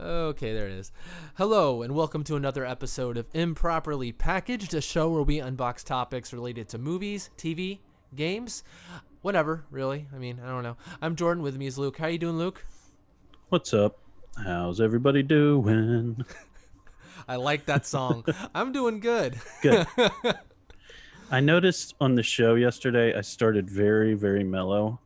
Okay, there it is. Hello, and welcome to another episode of Improperly Packaged, a show where we unbox topics related to movies, TV, games, whatever, really. I mean, I don't know. I'm Jordan. With me is Luke. How you doing, Luke? What's up? How's everybody doing? I like that song. I'm doing good. Good. I noticed on the show yesterday I started very, very mellow,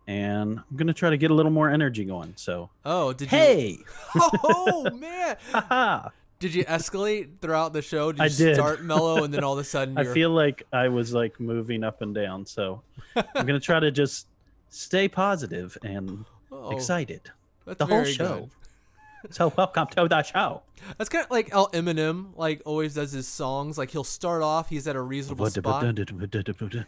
and I'm going to try to get a little more energy going. So, Oh, did you? hey! Oh, man! Haha! Did you escalate throughout the show? Did you I did. start mellow and then all of a sudden I you're... feel like I was like moving up and down. So, I'm going to try to just stay positive and excited. That's The whole very show. good. So, welcome to the show. That's kind of like how Eminem always does his songs. Like he'll start off, he's at a reasonable spot. Exactly.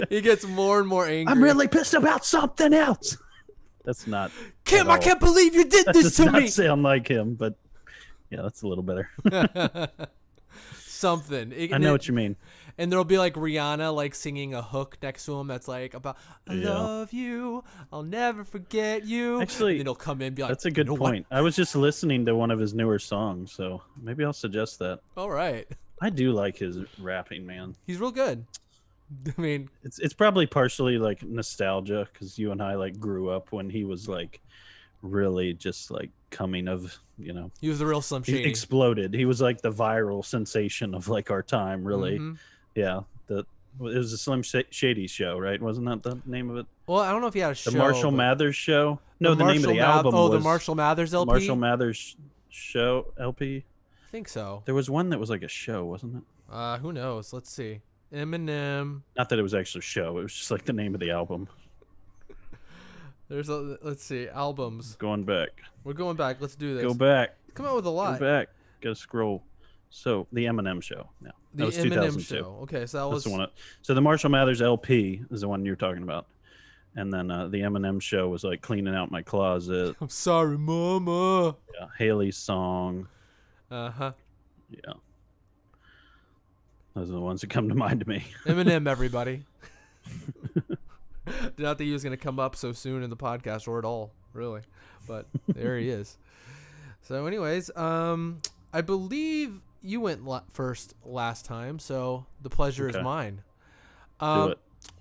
He gets more and more angry. I'm really pissed about something else. That's not Kim, I can't believe you did this to me. Does me. not sound like him, but yeah, that's a little better. Something. I know what you mean. And there'll be like Rihanna like singing a hook next to him that's like about I love you, I'll never forget you. Actually, and then he'll come in and be like, that's a good point. I was just listening to one of his newer songs, so maybe I'll suggest that. All right. I do like his rapping, man. He's real good. I mean, it's probably partially like nostalgia because you and I like grew up when he was like really just like coming of, you know, he was the real Slim Shady. He exploded. He was like the viral sensation of like our time, really. Mm-hmm. Yeah, it was a Slim Shady show, right? Wasn't that the name of it? Well, I don't know if he had a show. The Marshall Mathers show? No, the name of the album was... the Marshall Mathers LP? Marshall Mathers show LP? I think so. There was one that was like a show, wasn't it? Who knows? Let's see. Eminem. Not that it was actually a show. It was just like the name of the album. Let's see, albums. Going back. We're going back. Let's do this. Go back. Come out with a lot. Go back. Gotta scroll. So, the Eminem show. No, that was Eminem 2002. show. Okay, so that was... the one. So, the Marshall Mathers LP is the one you're talking about. And then the Eminem show was like cleaning out my closet. I'm sorry, mama. Yeah, Haley's song. Uh-huh. Yeah. Those are the ones that come to mind to me. Eminem, everybody. Did not think he was going to come up so soon in the podcast or at all, really. But there he is. So anyways, I believe you went first last time, so the pleasure is mine. Do it.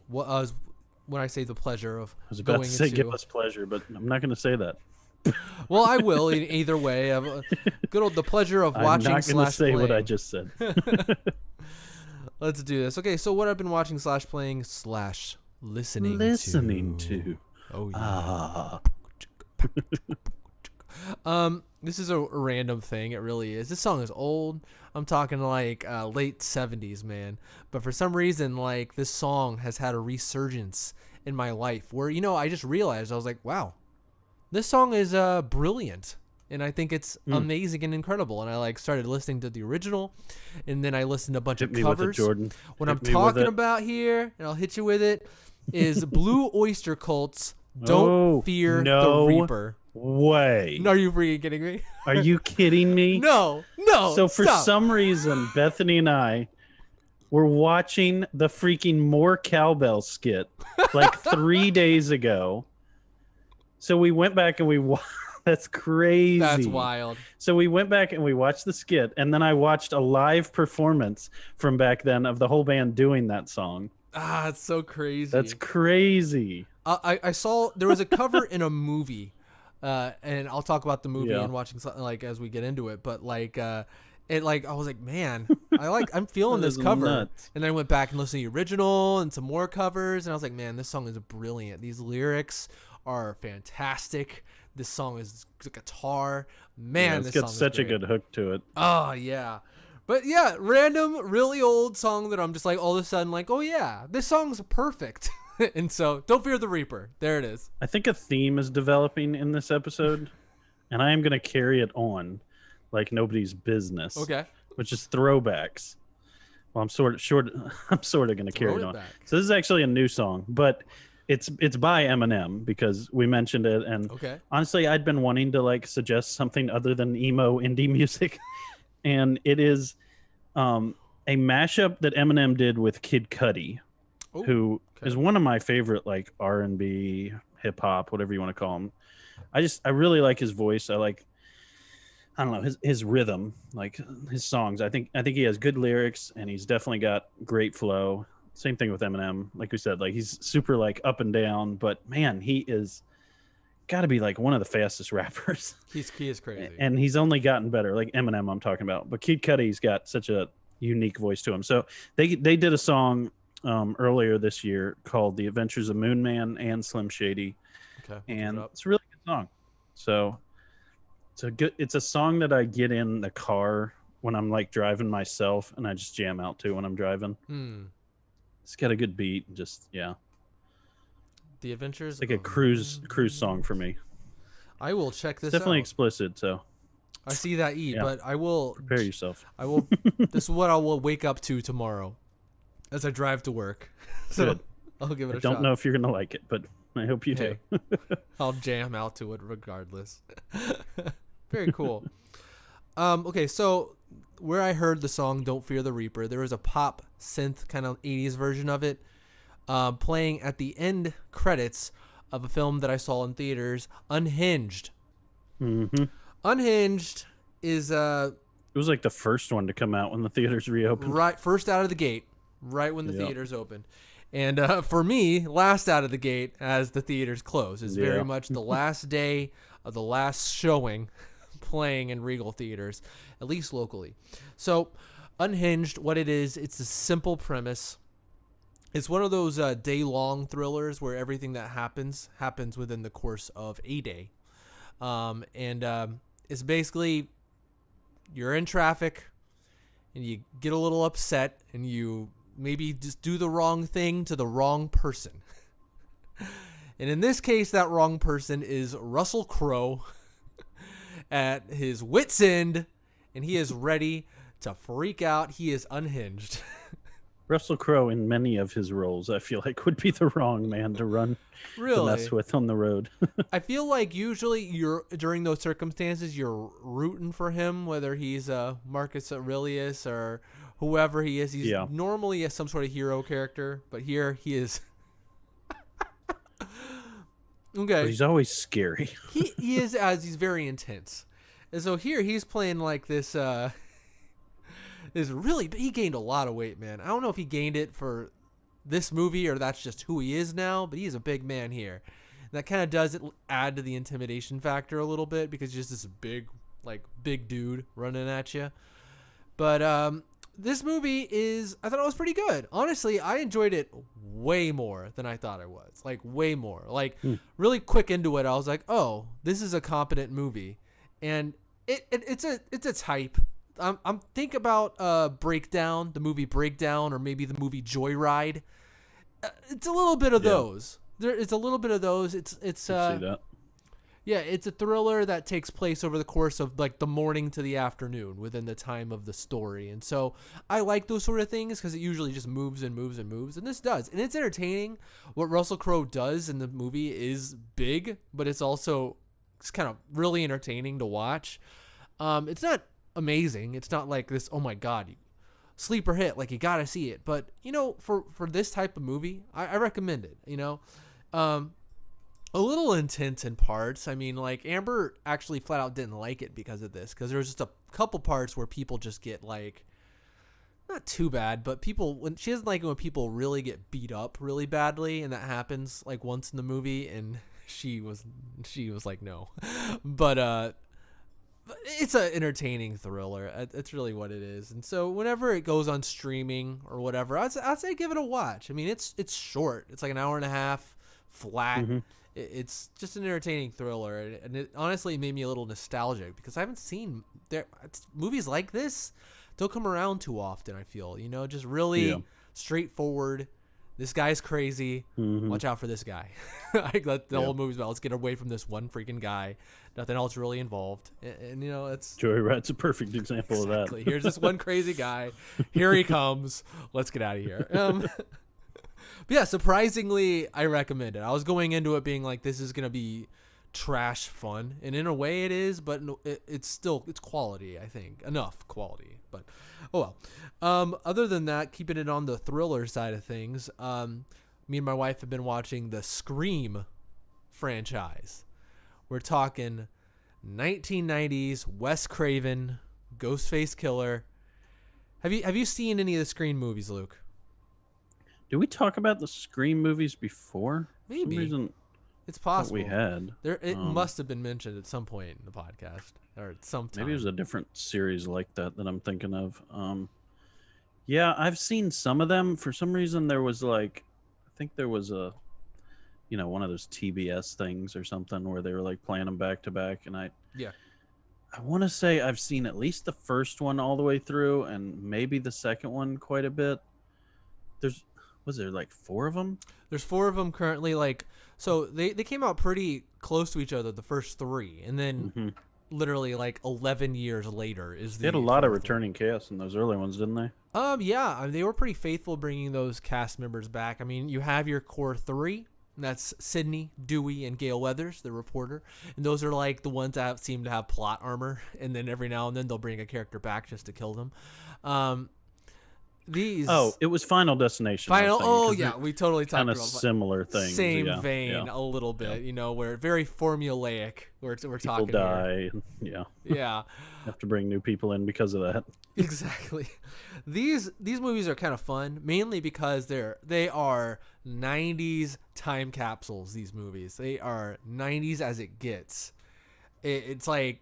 When I say the pleasure of I was about to say give us pleasure, but I'm not going to say that. Well, I will either way. Good old the pleasure of watching. I'm not going to say playing. what I just said. Let's do this. Okay, so what I've been watching / playing / listening to. Oh yeah. This is a random thing. It really is. This song is old. I'm talking like late 70s, man. But for some reason, like this song has had a resurgence in my life where, you know, I just realized I was like, wow, this song is brilliant. And I think it's amazing and incredible. And I like started listening to the original, and then I listened to a bunch of covers. With it, Jordan. What I'm talking about here, and I'll hit you with it, is Blue Oyster Cult's "Don't Fear the Reaper." Way. Are you freaking kidding me? Are you kidding me? No. So for some reason, Bethany and I were watching the freaking More Cowbell skit like 3 days ago. So we went back and we watched. That's crazy. That's wild. So we went back and we watched the skit, and then I watched a live performance from back then of the whole band doing that song. It's so crazy. That's crazy. I saw there was a cover in a movie, and I'll talk about the movie and watching something like as we get into it. But like, it like I was like, man, I'm feeling this cover. Nuts. And then I went back and listened to the original and some more covers, and I was like, man, this song is brilliant. These lyrics are fantastic. This song is guitar. Man, it's got such a good hook to it. Oh, yeah. But yeah, random, really old song that I'm just like all of a sudden like, oh yeah, this song's perfect. And so, Don't Fear the Reaper. There it is. I think a theme is developing in this episode, and I am going to carry it on like nobody's business. Okay. Which is throwbacks. Well, I'm sort of going to carry it on. So this is actually a new song, but it's by Eminem because we mentioned it, and honestly, I'd been wanting to like suggest something other than emo indie music, and it is a mashup that Eminem did with Kid Cudi, who is one of my favorite like R&B hip hop, whatever you want to call him. I really like his voice. I don't know, his rhythm, like his songs. I think he has good lyrics, and he's definitely got great flow. Same thing with Eminem. Like we said, like he's super like up and down, but man, he is got to be like one of the fastest rappers. He is crazy, and he's only gotten better. Like Eminem, I'm talking about, but Kid Cudi's got such a unique voice to him. So they did a song earlier this year called "The Adventures of Moon Man and Slim Shady," and it's a really good song. So it's a song that I get in the car when I'm like driving myself, and I just jam out to when I'm driving. It's got a good beat, and just The Adventures. It's like a cruise song for me. I will check this. It's definitely out. Explicit, so I see that but I will prepare yourself. I will. This is what I will wake up to tomorrow as I drive to work. So good. I'll give it a shot. I don't know if you're gonna like it, but I hope you do. I'll jam out to it regardless. Very cool. Okay, so where I heard the song "Don't Fear the Reaper," there was a pop synth kind of 80s version of it playing at the end credits of a film that I saw in theaters, Unhinged. Mm-hmm. Unhinged is it was like the first one to come out when the theaters reopened. Right, first out of the gate, right when the theaters opened. And for me, last out of the gate as the theaters close is very much the last day of the last showing playing in Regal theaters, at least locally. So Unhinged, what it is, it's a simple premise. It's one of those day-long thrillers where everything that happens within the course of a day. It's basically you're in traffic and you get a little upset and you maybe just do the wrong thing to the wrong person. And in this case, that wrong person is Russell Crowe at his wit's end, and he is ready to freak out. He is unhinged. Russell Crowe, in many of his roles, I feel like would be the wrong man to run to mess with on the road. I feel like usually during those circumstances, you're rooting for him, whether he's Marcus Aurelius or whoever he is. He's normally some sort of hero character, but here he is. Okay. But he's always scary. he is, as he's very intense. And so here he's playing like this he gained a lot of weight, man. I don't know if he gained it for this movie or that's just who he is now, but he's a big man here. And that kind of does add to the intimidation factor a little bit because he's just this big dude running at you. But this movie I thought it was pretty good. Honestly, I enjoyed it way more than I thought I was. Like way more. Really quick into it, I was like, "Oh, this is a competent movie." And it's a type. I'm think about Breakdown, the movie Breakdown, or maybe the movie Joyride. It's a little bit of those. It's a little bit of those. It's see that. Yeah, it's a thriller that takes place over the course of like the morning to the afternoon within the time of the story. And so I like those sort of things because it usually just moves and moves and moves. And this does. And it's entertaining. What Russell Crowe does in the movie is big, but it's kind of really entertaining to watch. It's not amazing. It's not like this, oh my God, sleeper hit. Like you got to see it. But, for this type of movie, I recommend it, a little intense in parts. I mean, like Amber actually flat out didn't like it because of this, because there was just a couple parts where people just get like, not too bad, but she doesn't like it when people really get beat up really badly, and that happens like once in the movie, and she was like no, but it's an entertaining thriller. It's really what it is. And so whenever it goes on streaming or whatever, I'd say give it a watch. I mean, it's short. It's like an hour and a half flat. Mm-hmm. It's just an entertaining thriller, and it honestly made me a little nostalgic because I haven't seen movies like this. Don't come around too often. I feel just really straightforward. This guy's crazy. Mm-hmm. Watch out for this guy. The whole movie's about let's get away from this one freaking guy. Nothing else really involved, and it's Joyride's a perfect example of that. Here's this one crazy guy. Here he comes. Let's get out of here. But yeah, surprisingly, I recommend it. I was going into it being like, this is going to be trash fun. And in a way it is, but it's quality, I think. Enough quality. But, oh well. Other than that, keeping it on the thriller side of things, me and my wife have been watching the Scream franchise. We're talking 1990s Wes Craven, Ghostface Killer. Have you seen any of the Scream movies, Luke? Did we talk about the Scream movies before? Maybe. For some reason, it's possible. We had. It must have been mentioned at some point in the podcast or at some time. Maybe it was a different series like that I'm thinking of. Yeah, I've seen some of them. For some reason, there was like, I think there was a, one of those TBS things or something where they were like playing them back to back, and I want to say I've seen at least the first one all the way through, and maybe the second one quite a bit. Was there like 4 of them? There's 4 of them currently. Like, so they came out pretty close to each other, the first 3, and then literally like 11 years later is the. They had a lot of returning cast in those early ones, didn't they? Yeah, they were pretty faithful bringing those cast members back. I mean, you have your core 3. That's Sydney, Dewey, and Gale Weathers, the reporter. And those are like the ones that seem to have plot armor. And then every now and then they'll bring a character back just to kill them. It was Final Destination. We totally talked about similar things. Same vein, a little bit, where very formulaic. We're talking. People die. Here. Yeah. Have to bring new people in because of that. Exactly. These movies are kind of fun, mainly because they are 90s time capsules. These movies, they are 90s as it gets. It's like.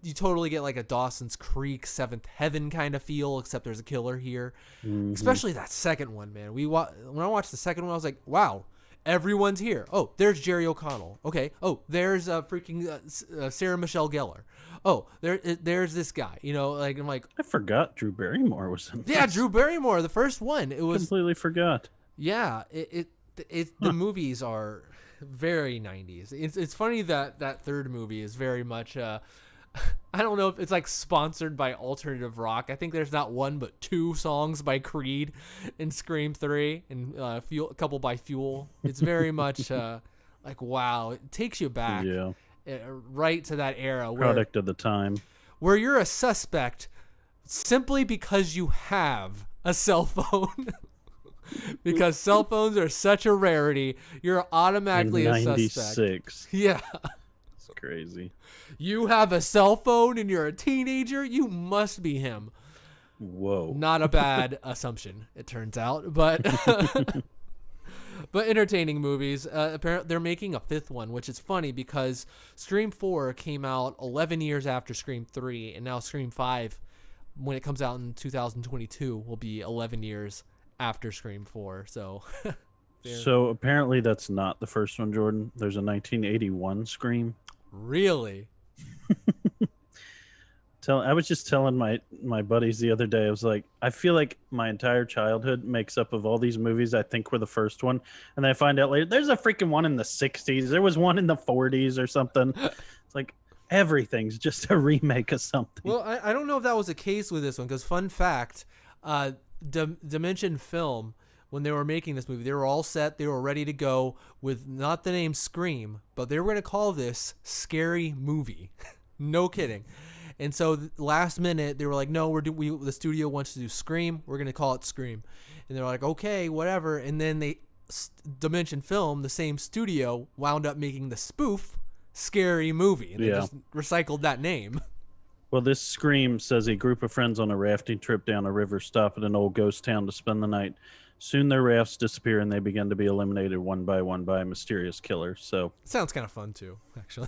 You totally get like a Dawson's Creek, Seventh Heaven kind of feel, except there's a killer here. Mm-hmm. Especially that second one, man. When I watched the second one, I was like, wow, everyone's here. Oh, there's Jerry O'Connell. Okay. Oh, there's Sarah Michelle Gellar. Oh, there's this guy. I'm like, I forgot Drew Barrymore was in this. Yeah, Drew Barrymore, the first one. It was completely forgot. Yeah, the movies are very 90s. It's funny that third movie is very much. I don't know if it's like sponsored by alternative rock. I think there's not 1 but 2 songs by Creed in Scream 3 and a couple by Fuel. It's very much like, wow, it takes you back right to that era. Product of the time. Where you're a suspect simply because you have a cell phone. Because cell phones are such a rarity, you're automatically a suspect. 96. Yeah. It's crazy. You have a cell phone and you're a teenager, you must be him. Whoa. Not a bad assumption, it turns out, but but entertaining movies. Apparently they're making a 5th one, which is funny because Scream 4 came out 11 years after Scream 3, and now Scream 5, when it comes out in 2022, will be 11 years after Scream 4. So apparently that's not the first one, Jordan. There's a 1981 Scream. Really? I was just telling my buddies the other day, I was like, I feel like my entire childhood makes up of all these movies I think were the first one, and then I find out later there's a freaking one in the 60s, there was one in the 40s or something. It's like everything's just a remake of something. Well, I don't know if that was the case with this one, because fun fact, Dimension Film, when they were making this movie, they were all set, they were ready to go with not the name Scream, but they were going to call this Scary Movie. No kidding. And so last minute, they were like, no, the studio wants to do Scream. We're going to call it Scream. And they're like, okay, whatever. And then Dimension Film, the same studio, wound up making the spoof Scary Movie. And they just recycled that name. Well, this Scream says a group of friends on a rafting trip down a river stop at an old ghost town to spend the night. Soon their rafts disappear and they begin to be eliminated one by a mysterious killer. So sounds kind of fun too, actually.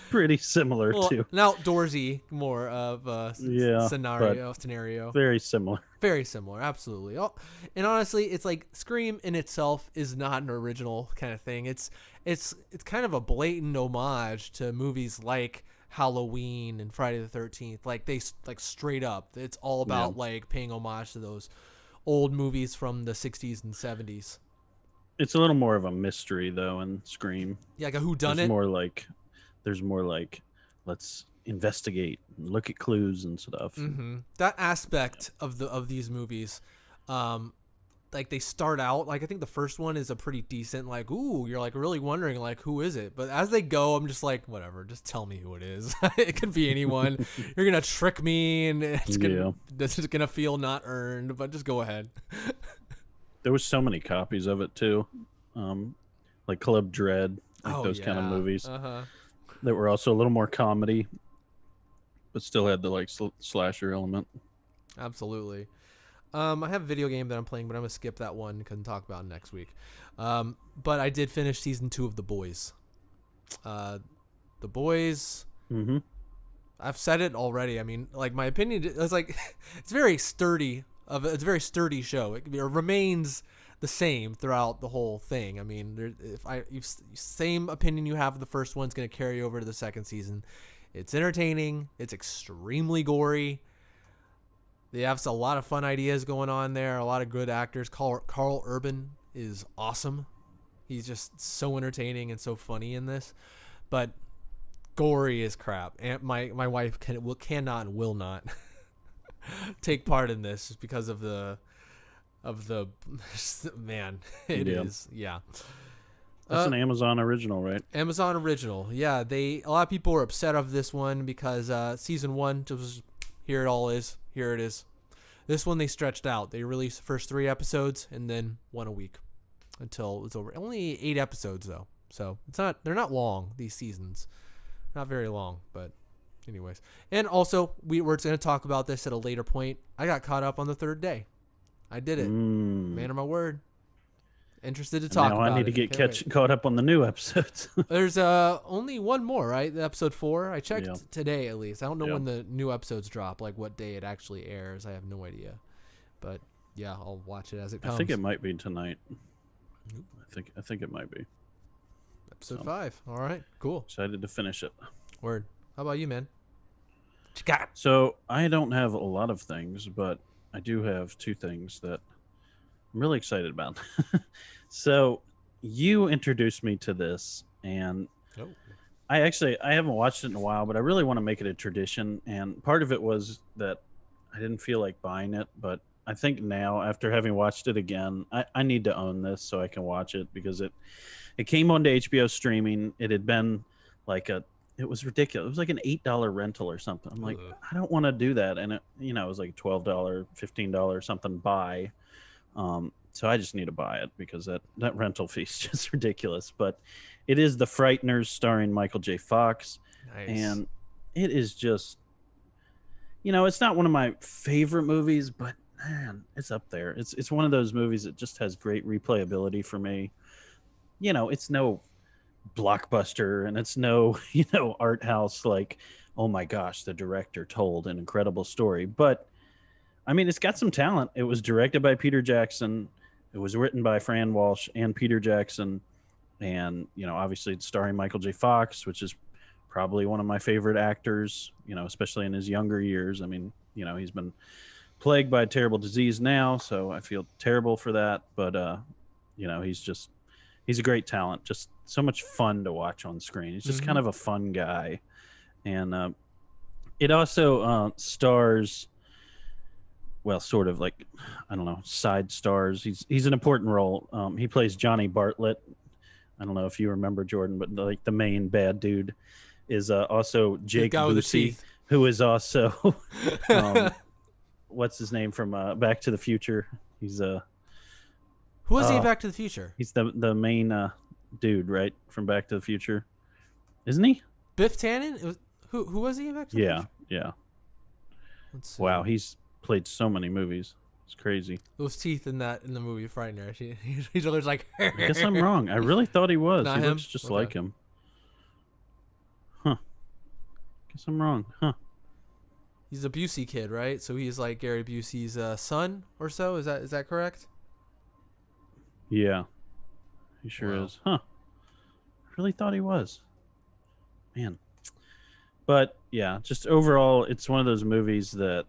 Pretty similar to an outdoorsy more of a scenario. Very similar. Very similar, absolutely. And honestly, it's like Scream in itself is not an original kind of thing. It's kind of a blatant homage to movies like Halloween and Friday the 13th. Like they like straight up, it's all about like paying homage to those old movies from the 60s and 70s. It's a little more of a mystery though in Scream. Yeah, like a whodunit. There's more like let's investigate and look at clues and stuff. Mm-hmm. That aspect of these movies, like they start out like I think the first one is a pretty decent like you're like really wondering like who is it, but as they go I'm just like whatever, just tell me who it is. It could be anyone. You're gonna trick me and this is gonna feel not earned, but just go ahead. There was so many copies of it too, like Club Dread. like those kind of movies Uh-huh. that were also a little more comedy, but still had the like slasher element. Absolutely. I have a video game that I'm playing, but I'm gonna skip that one. Couldn't talk about it next week. But I did finish season 2 of The Boys. The Boys. Mm-hmm. I've said it already. I mean, like my opinion is like it's very sturdy. It's a very sturdy show. It remains the same throughout the whole thing. I mean, same opinion you have of the first one's gonna carry over to the second season. It's entertaining. It's extremely gory. They have a lot of fun ideas going on there. A lot of good actors. Carl Urban is awesome. He's just so entertaining and so funny in this. But gory as crap. And my wife cannot and will not take part in this just because of the man. It is. Yeah. That's an Amazon original, right? Amazon original. Yeah, a lot of people were upset of this one because season 1 was here it all is. Here it is. This one they stretched out. They released the first 3 episodes and then one a week until it's over. Only 8 episodes though. So they're not long, these seasons. Not very long, but anyways. And also we're going to talk about this at a later point. I got caught up on the 3rd day. I did it. Man of my word. Interested to talk about it. Now I need to get caught up on the new episodes. There's only one more, right? Episode 4. I checked today at least. I don't know when the new episodes drop, like what day it actually airs. I have no idea. But yeah, I'll watch it as it comes. I think it might be tonight. I think it might be. Episode 5. All right, cool. Excited to finish it. Word. How about you, man? What you got? So I don't have a lot of things, but I do have 2 things that I'm really excited about. So you introduced me to this, and I haven't watched it in a while, but I really want to make it a tradition. And part of it was that I didn't feel like buying it, but I think now, after having watched it again, I need to own this so I can watch it, because it came onto HBO streaming. It had been like it was ridiculous. It was like an $8 rental or something. I'm like, I don't want to do that. And it was like $12, $15 something buy. So I just need to buy it because that rental fee is just ridiculous. But it is The Frighteners starring Michael J. Fox. Nice. And it is just, it's not one of my favorite movies, but man, it's up there. It's one of those movies that just has great replayability for me. It's no blockbuster and it's no, art house like, oh my gosh, the director told an incredible story. But I mean, it's got some talent. It was directed by Peter Jackson. It was written by Fran Walsh and Peter Jackson. And, obviously it's starring Michael J. Fox, which is probably one of my favorite actors, especially in his younger years. I mean, he's been plagued by a terrible disease now, so I feel terrible for that. But, he's a great talent. Just so much fun to watch on screen. He's just kind of a fun guy. And it also stars... well, sort of like, I don't know, side stars. He's an important role. He plays Johnny Bartlett. I don't know if you remember, Jordan, but like the main bad dude is also Jake Busey, who is also what's his name from Back to the Future. He's who was he in Back to the Future? He's the main dude, right, from Back to the Future, isn't he? Biff Tannen. Who was he in Back to the Future? Yeah. Wow, he's played so many movies. It's crazy. Those teeth in the movie Frighteners. He's always like. I guess I'm wrong. I really thought he was. He looks just like him. Huh. Guess I'm wrong. Huh. He's a Busey kid, right? So he's like Gary Busey's son or so. Is that correct? Yeah. He sure is. Huh. I really thought he was. Man. But yeah, just overall, it's one of those movies that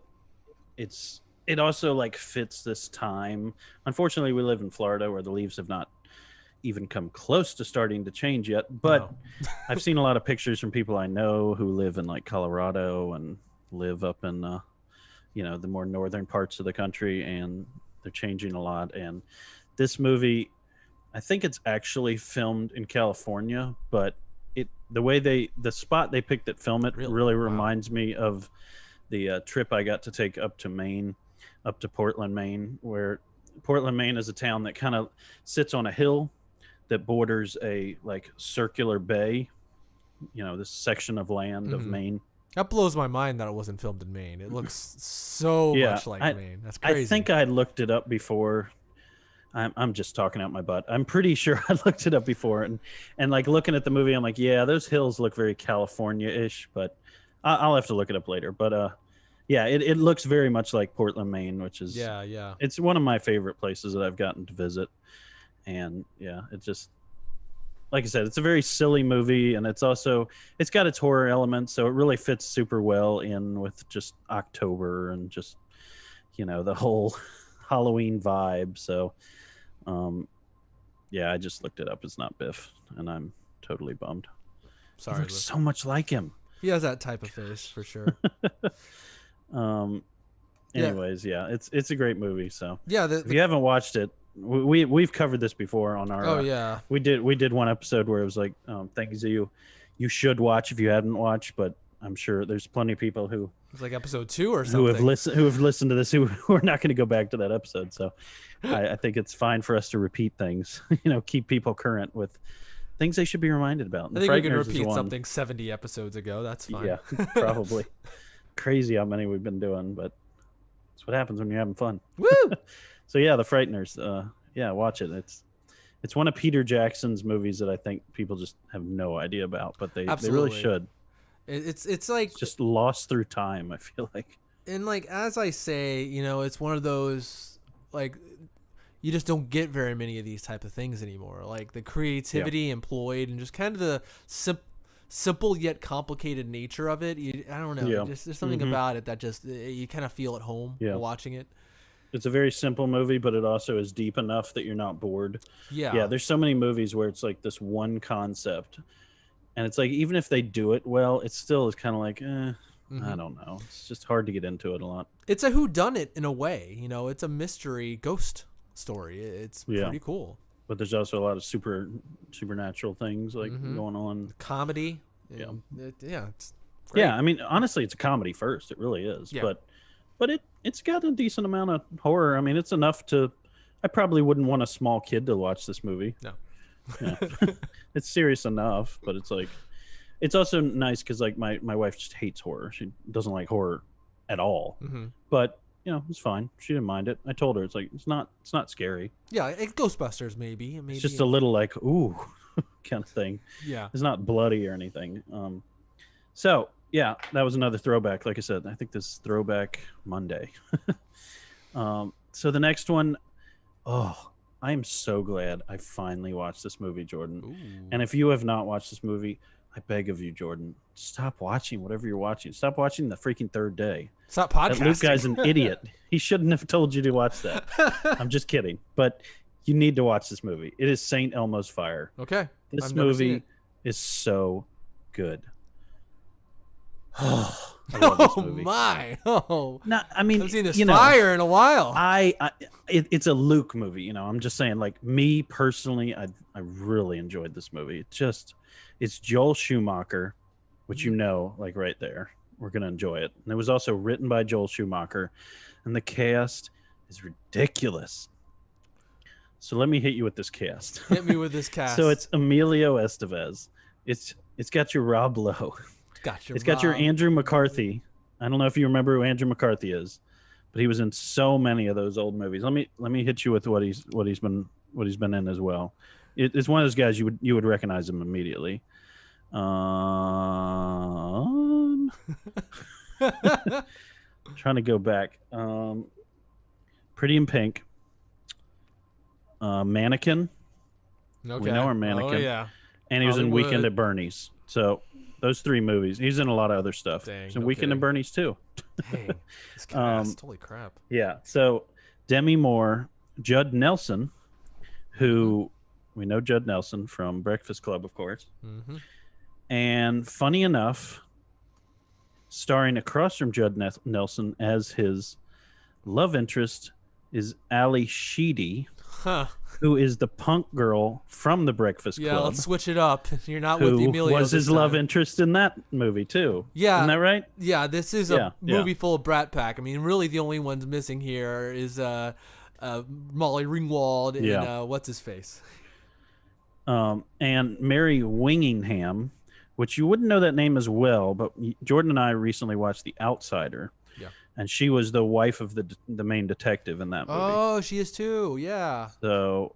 it also like fits this time. Unfortunately, we live in Florida where the leaves have not even come close to starting to change yet. But I've seen a lot of pictures from people I know who live in like Colorado and live up in the more northern parts of the country, and they're changing a lot. And this movie, I think it's actually filmed in California, but the spot they picked to film it really reminds me of the trip I got to take up to Maine, up to Portland, Maine, where Portland, Maine is a town that kind of sits on a hill. that borders a like circular bay. This section of land of Maine. That blows my mind that it wasn't filmed in Maine. It looks so much like Maine. That's crazy. I think I looked it up before. I'm just talking out my butt. I'm pretty sure I looked it up before, and like looking at the movie, I'm like, yeah, those hills look very California-ish, but I'll have to look it up later. But yeah, it looks very much like Portland, Maine, which is it's one of my favorite places that I've gotten to visit, and yeah, it just. Like I said, it's a very silly movie, and it's got its horror elements, so it really fits super well in with just October and just, the whole Halloween vibe. So, yeah, I just looked it up. It's not Biff, and I'm totally bummed. Sorry, he looks so much like him. He has that type of face for sure. Anyways, yeah, it's a great movie. So yeah, if you haven't watched it. We've covered this before on our we did one episode where it was like things that you should watch if you hadn't watched, but I'm sure there's plenty of people who it's like episode 2 or something who have listened to this who are not going to go back to that episode. So I think it's fine for us to repeat things, keep people current with things they should be reminded about. I think we can repeat something 70 episodes ago. That's fine. Yeah, probably. Crazy how many we've been doing, but that's what happens when you're having fun. Woo! So yeah, The Frighteners. Yeah, watch it. It's one of Peter Jackson's movies that I think people just have no idea about, but they really should. It's like it's just lost through time, I feel like. And like as I say, it's one of those like you just don't get very many of these type of things anymore. Like the creativity employed and just kind of the simple yet complicated nature of it. I don't know. There's something about it that just you kind of feel at home while watching it. It's a very simple movie, but it also is deep enough that you're not bored. Yeah. There's so many movies where it's like this one concept, and it's like even if they do it well, it still is kind of like, I don't know. It's just hard to get into it a lot. It's a whodunit in a way. It's a mystery ghost story. It's pretty cool. But there's also a lot of supernatural things like going on. Comedy. Yeah. It's great. Yeah, I mean, honestly, it's a comedy first. It really is. Yeah. But it's got a decent amount of horror. I mean, it's enough to. I probably wouldn't want a small kid to watch this movie. No. Yeah. It's serious enough, but it's like, it's also nice because like my wife just hates horror. She doesn't like horror at all. But it's fine. She didn't mind it. I told her it's like it's not scary. Yeah, Ghostbusters maybe. It's just a little like ooh kind of thing. Yeah. It's not bloody or anything. So. Yeah, that was another throwback. Like I said, I think this is Throwback Monday. So the next one, I am so glad I finally watched this movie, Jordan. Ooh. And if you have not watched this movie, I beg of you, Jordan, stop watching whatever you're watching. Stop watching The freaking Third Day. Stop podcasting. That Luke guy's an idiot. He shouldn't have told you to watch that. I'm just kidding. But you need to watch this movie. It is St. Elmo's Fire. Okay. This movie is so good. I love this movie. My! Oh, no, I mean, I've seen this fire in a while. It's a Luke movie. I'm just saying, like me personally, I really enjoyed this movie. It's Joel Schumacher, which like right there, we're gonna enjoy it. And it was also written by Joel Schumacher, and the cast is ridiculous. So let me hit you with this cast. Hit me with this cast. So it's Emilio Estevez. It's got your Rob Lowe. It's got your Andrew McCarthy. I don't know if you remember who Andrew McCarthy is, but he was in so many of those old movies. Let me hit you with what he's been in as well. It's one of those guys you would recognize him immediately. Trying to go back. Pretty in Pink. Mannequin. Okay. We know our Mannequin. Oh yeah. And he was in Weekend at Bernie's. So those 3 movies. He's in a lot of other stuff. Dang, He's in Weekend at Bernie's too. Dang, this cast, holy crap. Yeah. So Demi Moore, Judd Nelson, who we know Judd Nelson from Breakfast Club, of course. And funny enough, starring across from Judd Nelson as his love interest is Ali Sheedy. Who is the punk girl from the Breakfast Club? Yeah, let's switch it up. You're not with Emilio. Who was his love interest in that movie too? Yeah, isn't that right? Yeah, this is a movie full of Brat Pack. I mean, really, the only ones missing here is Molly Ringwald and what's his face. And Mary Wingingham, which you wouldn't know that name as well, but Jordan and I recently watched The Outsider. Yeah. And she was the wife of the main detective in that movie. Oh, she is too. Yeah. So,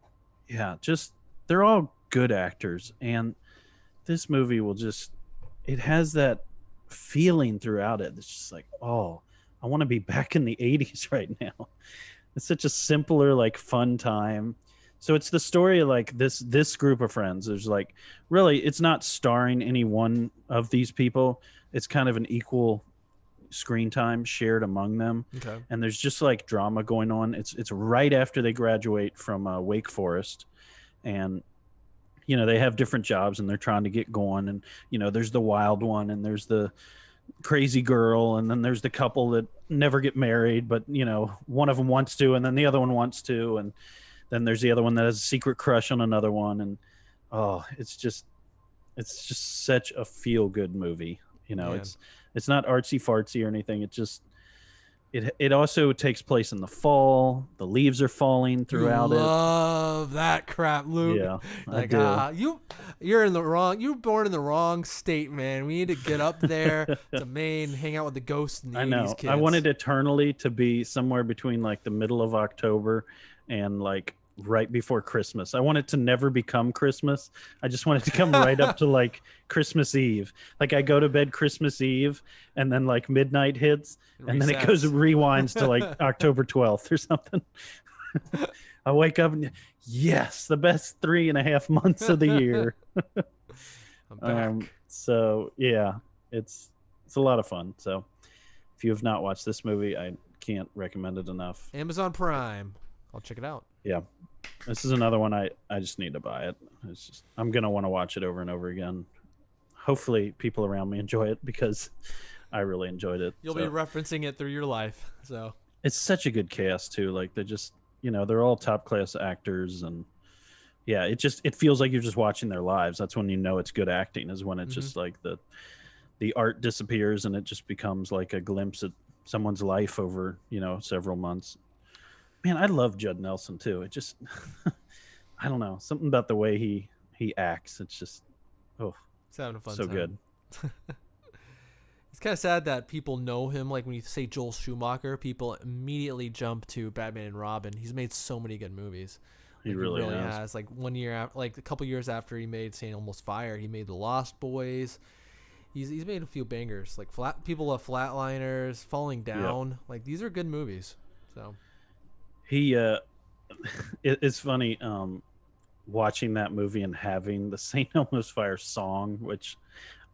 yeah, just they're all good actors, and this movie it has that feeling throughout it. It's just like, oh, I want to be back in the 80s right now. It's such a simpler, like, fun time. So it's the story of like this group of friends. There's like, really, it's not starring any one of these people. It's kind of an equal screen time shared among them. Okay. And there's just like drama going on. It's right after they graduate from Wake Forest, and they have different jobs and they're trying to get going. And there's the wild one, and there's the crazy girl, and then there's the couple that never get married, but one of them wants to, and then the other one wants to, and then there's the other one that has a secret crush on another one. And it's just such a feel good movie. It's not artsy fartsy or anything. It also takes place in the fall. The leaves are falling throughout it. Love that crap, Luke. Yeah, like you're born in the wrong state, man. We need to get up there to Maine, hang out with the ghosts and the 80s kids. I wanted Eternally to be somewhere between like the middle of October and like right before Christmas. I want it to never become Christmas. I just want it to come right up to like Christmas Eve. Like I go to bed Christmas Eve, and then like midnight hits, and then it rewinds to like October 12th or something. I wake up and yes, the best 3.5 months of the year. I'm back. So yeah, it's a lot of fun. So if you have not watched this movie, I can't recommend it enough. Amazon Prime. I'll check it out. Yeah. This is another one I just need to buy it. I'm going to want to watch it over and over again. Hopefully people around me enjoy it, because I really enjoyed it. You'll be referencing it through your life. So it's such a good cast too. Like they're just, they're all top class actors, and yeah, it feels like you're just watching their lives. That's when it's good acting, is when it's just like the art disappears and it just becomes like a glimpse at someone's life over, several months. Man, I love Judd Nelson too. It just, I don't know, something about the way he acts. It's just, it's having a fun so time. good. It's kind of sad that people know him. Like when you say Joel Schumacher, people immediately jump to Batman and Robin. He's made so many good movies. He really has. Like 1 year after, like a couple years after he made St. Almost Fire, he made The Lost Boys. He's made a few bangers. Like people love Flatliners, Falling Down. Yep. Like these are good movies. So. It's funny watching that movie and having the St. Elmo's Fire song, which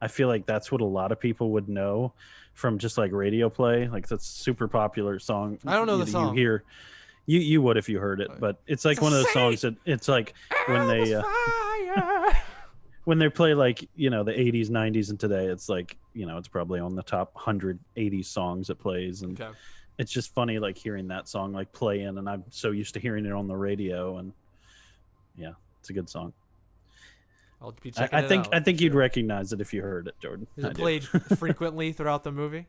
I feel like that's what a lot of people would know from just like radio play. Like that's a super popular song. I don't know the song. You would if you heard it, but it's like one of those songs that it's like when they when they play like the 80s, 90s, and today, it's like it's probably on the top 100 80s songs it plays, and it's just funny like hearing that song like play in, and I'm so used to hearing it on the radio, and yeah, it's a good song. I'll be checking it out. I think you'd recognize it if you heard it, Jordan. Is it played frequently throughout the movie?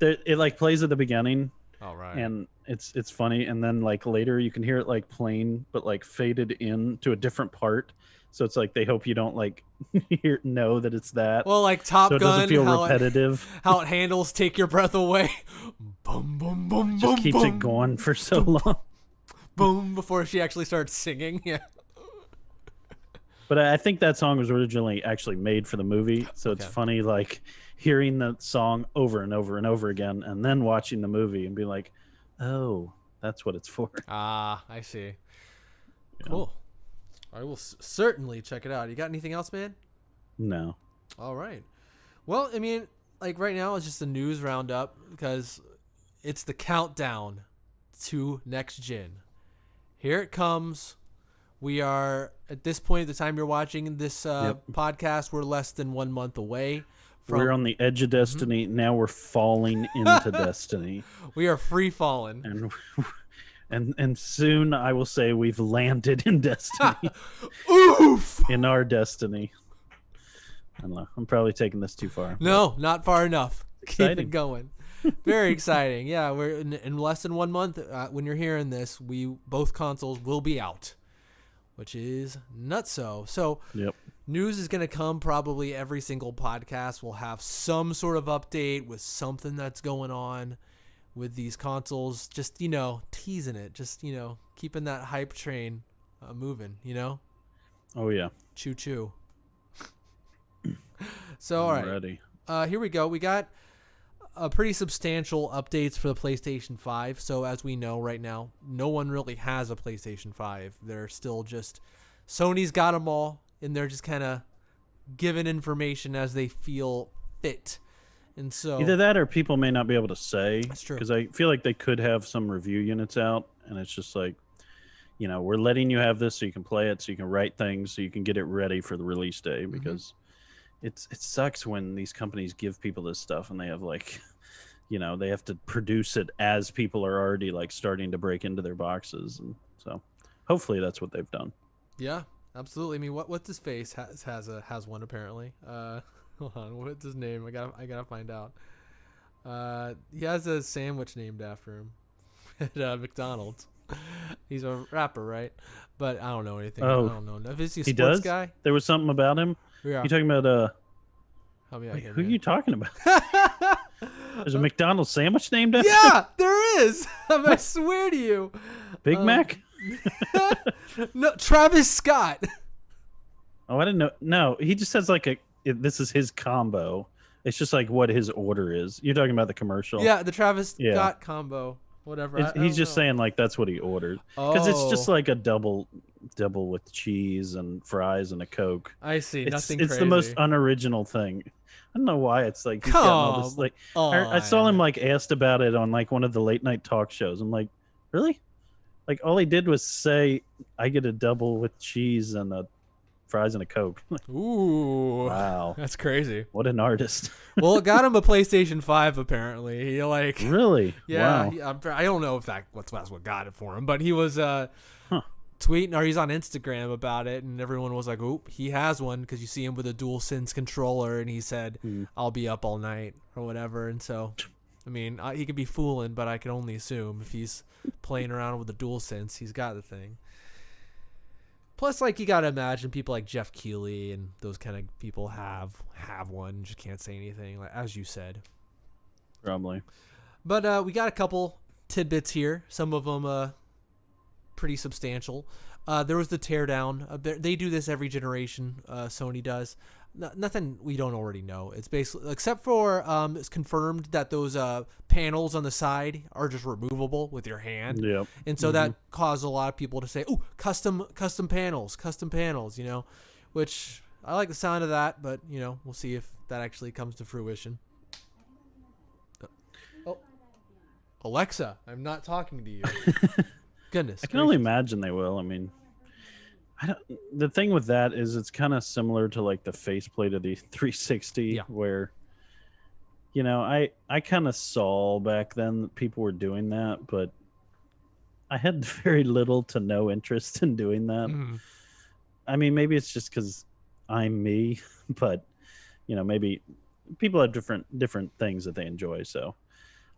It like plays at the beginning. All right. And it's funny, and then like later you can hear it like playing, but like faded in to a different part. So it's like they hope you don't like know that it's that. Well, like Top Gun, so it doesn't feel repetitive. How it handles "Take Your Breath Away," boom, boom, boom, just boom, keeps boom, it going for so long. Boom, before she actually starts singing. Yeah. But I think that song was originally actually made for the movie, so it's funny like hearing the song over and over and over again, and then watching the movie and be like, "Oh, that's what it's for." Ah, I see. Yeah. Cool. I will certainly check it out. You got anything else, man? No. All right. Well, I mean, like right now it's just a news roundup because it's the countdown to next gen. Here it comes. We are at this point, at the time you're watching this podcast, we're less than 1 month away. We're on the edge of destiny. Now we're falling into destiny. We are free falling. And soon I will say we've landed in destiny. Oof! In our destiny. I don't know. I'm probably taking this too far. No, not far enough. Exciting. Keep it going. Very exciting. Yeah, we're in less than 1 month. When you're hearing this, both consoles will be out. which is nutso. So yep. News is going to come probably every single podcast. We'll have some sort of update with something that's going on with these consoles. Just, teasing it. Just, keeping that hype train moving, Oh, yeah. Choo-choo. So, all right. Ready. Here we go. We got pretty substantial updates for the PlayStation 5. So, as we know right now, no one really has a PlayStation 5. They're still just... Sony's got them all. And they're just kind of giving information as they feel fit. And so either that or people may not be able to say. That's true. Because I feel like they could have some review units out, and it's just like, we're letting you have this so you can play it, so you can write things, so you can get it ready for the release day. Because it sucks when these companies give people this stuff and they have like, they have to produce it as people are already like starting to break into their boxes. And so hopefully that's what they've done. Yeah. Absolutely. I mean, what's his face has one apparently. Hold on, what's his name? I gotta find out. He has a sandwich named after him at McDonald's. He's a rapper, right? But I don't know anything. Oh, I don't know. Is he a he sports does? guy? There was something about him. Yeah. You talking about Help me out here, who are man. you talking about? There's a McDonald's sandwich named after him? Yeah, there is. I swear to you. Big Mac? No, Travis Scott. Oh, I didn't know. No, he just says like this is his combo. It's just like what his order is. You're talking about the commercial. Yeah, the Travis Scott combo. Whatever. He's just saying like that's what he ordered. Because it's just like a double with cheese and fries and a Coke. I see. Nothing It's crazy. the most unoriginal thing. I don't know why it's like he's Come gotten all this, like I saw him like asked about it on like one of the late night talk shows. I'm like, really? Like all he did was say, "I get a double with cheese and a fries and a Coke." Ooh, wow, that's crazy. What an artist. Well, it got him a PlayStation 5 apparently. He like really, yeah. Wow. I don't know if that's what got it for him, but he was tweeting or he's on Instagram about it, and everyone was like, "Oop, he has one," because you see him with a DualSense controller, and he said, "I'll be up all night" or whatever, and so. I mean, he could be fooling, but I can only assume if he's playing around with the DualSense, he's got the thing. Plus, like, you got to imagine people like Jeff Keighley and those kind of people have one. Just can't say anything, like as you said. Probably. But we got a couple tidbits here. Some of them pretty substantial. There was the teardown. They do this every generation. Sony does. Nothing we don't already know. It's basically, except for it's confirmed that those panels on the side are just removable with your hand. Yep. And so that caused a lot of people to say, "Oh, custom panels, which I like the sound of that, but we'll see if that actually comes to fruition. Oh, Alexa, I'm not talking to you. Goodness. I can only imagine they will. I mean, the thing with that is it's kind of similar to like the faceplate of the 360 where I kind of saw back then that people were doing that, but I had very little to no interest in doing that. I mean, maybe it's just because I'm me, but maybe people have different things that they enjoy. So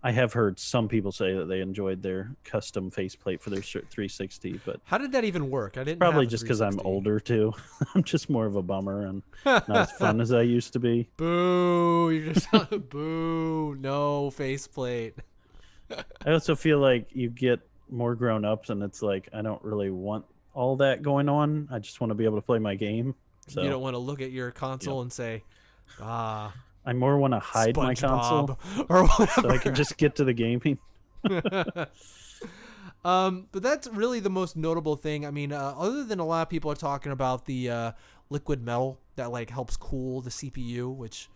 I have heard some people say that they enjoyed their custom faceplate for their 360, but how did that even work? I didn't. Probably just because I'm older too. I'm just more of a bummer and not as fun as I used to be. Boo! You're just boo! No faceplate. I also feel like you get more grown ups, and it's like I don't really want all that going on. I just want to be able to play my game. So you don't want to look at your console and say, "Ah." I more want to hide my console or whatever. So I can just get to the gaming. But that's really the most notable thing. I mean, other than a lot of people are talking about the liquid metal that like helps cool the CPU, which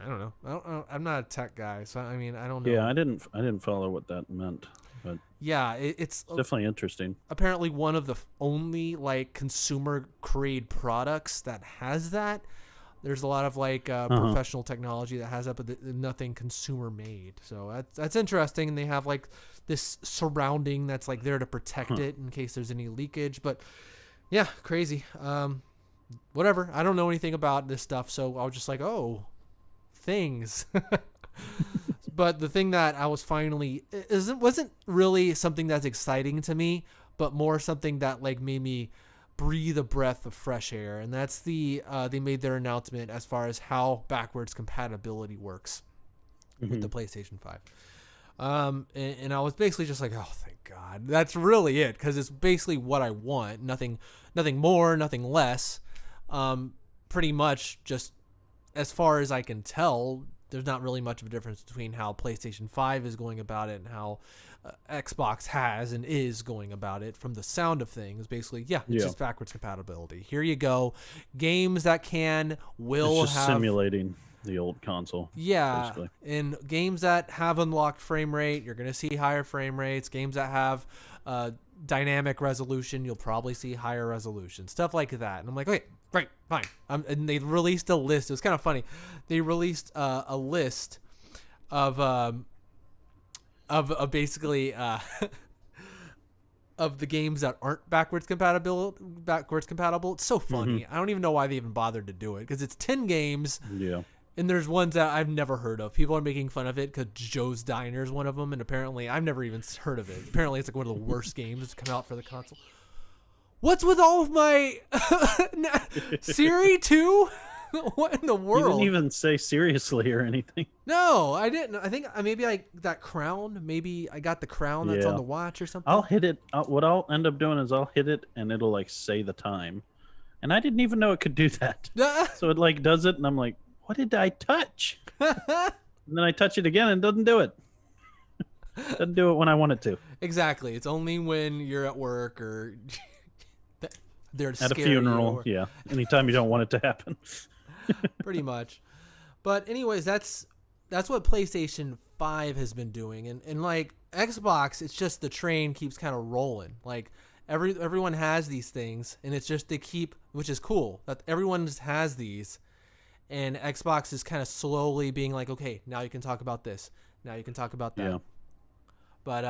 I don't know. I'm not a tech guy, so I mean, I don't know. Yeah, I didn't follow what that meant, but yeah, it's definitely interesting. Apparently, one of the only like consumer grade products that has that. There's a lot of like professional technology that has that, but nothing consumer made. So that's interesting. And they have like this surrounding that's like there to protect it in case there's any leakage. But yeah, crazy. Whatever. I don't know anything about this stuff, so I was just like, oh, things. But the thing that I was finally wasn't really something that's exciting to me, but more something that like made me breathe a breath of fresh air, and that's they made their announcement as far as how backwards compatibility works with the PlayStation 5. And I was basically just like, oh, thank God. That's really it, because it's basically what I want. Nothing more, nothing less. Pretty much just as far as I can tell, there's not really much of a difference between how PlayStation 5 is going about it and how Xbox has and is going about it from the sound of things. Basically, it's just backwards compatibility. Here you go. Games that will it's just have simulating the old console. Yeah, basically. And games that have unlocked frame rate, you're going to see higher frame rates. Games that have dynamic resolution, you'll probably see higher resolution. Stuff like that. And I'm like, okay, great, fine. And they released a list. It was kind of funny. They released a list of basically of the games that aren't backwards compatible. It's so funny. I don't even know why they even bothered to do it, because it's 10 games. Yeah. And there's ones that I've never heard of. People are making fun of it because Joe's Diner is one of them, and apparently I've never even heard of it. Apparently it's like one of the worst games to come out for the console. What's with all of my Siri 2? What in the world? You didn't even say seriously or anything. No, I didn't. I think maybe that crown. Maybe I got the crown that's on the watch or something. I'll hit it. What I'll end up doing is I'll hit it and it'll like say the time, and I didn't even know it could do that. So it like does it, and I'm like, what did I touch? And then I touch it again and it doesn't do it. Doesn't do it when I want it to. Exactly. It's only when you're at work or they're at a funeral. Yeah. Anytime you don't want it to happen. Pretty much. But anyways, that's what PlayStation 5 has been doing. And like Xbox, it's just the train keeps kind of rolling. Like everyone has these things, and it's just they keep, which is cool, that everyone just has these. And Xbox is kind of slowly being like, okay, now you can talk about this. Now you can talk about that. Yeah. But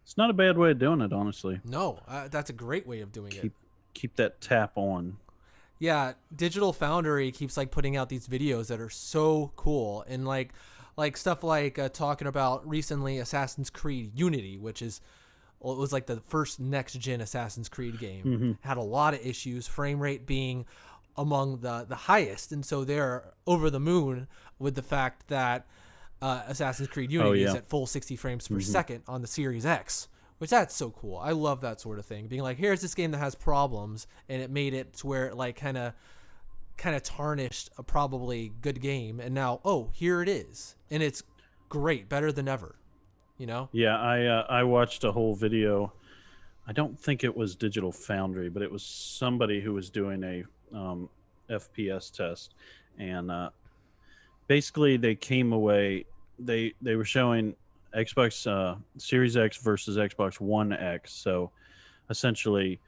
it's not a bad way of doing it, honestly. No, that's a great way of doing it. Keep that tap on. Yeah, Digital Foundry keeps like putting out these videos that are so cool, and like stuff like talking about recently Assassin's Creed Unity, which is it was like the first next gen Assassin's Creed game. Had a lot of issues, frame rate being among the highest, and so they're over the moon with the fact that Assassin's Creed Unity is at full 60 frames per second on the Series X, which that's so cool. I love that sort of thing, being like, here's this game that has problems, and it made it to where it like kind of tarnished a probably good game, and now here it is, and it's great, better than ever, you know. Yeah, I watched a whole video. I don't think it was Digital Foundry, but it was somebody who was doing a FPS test, and basically they came away, they were showing Xbox Series X versus Xbox One X, so essentially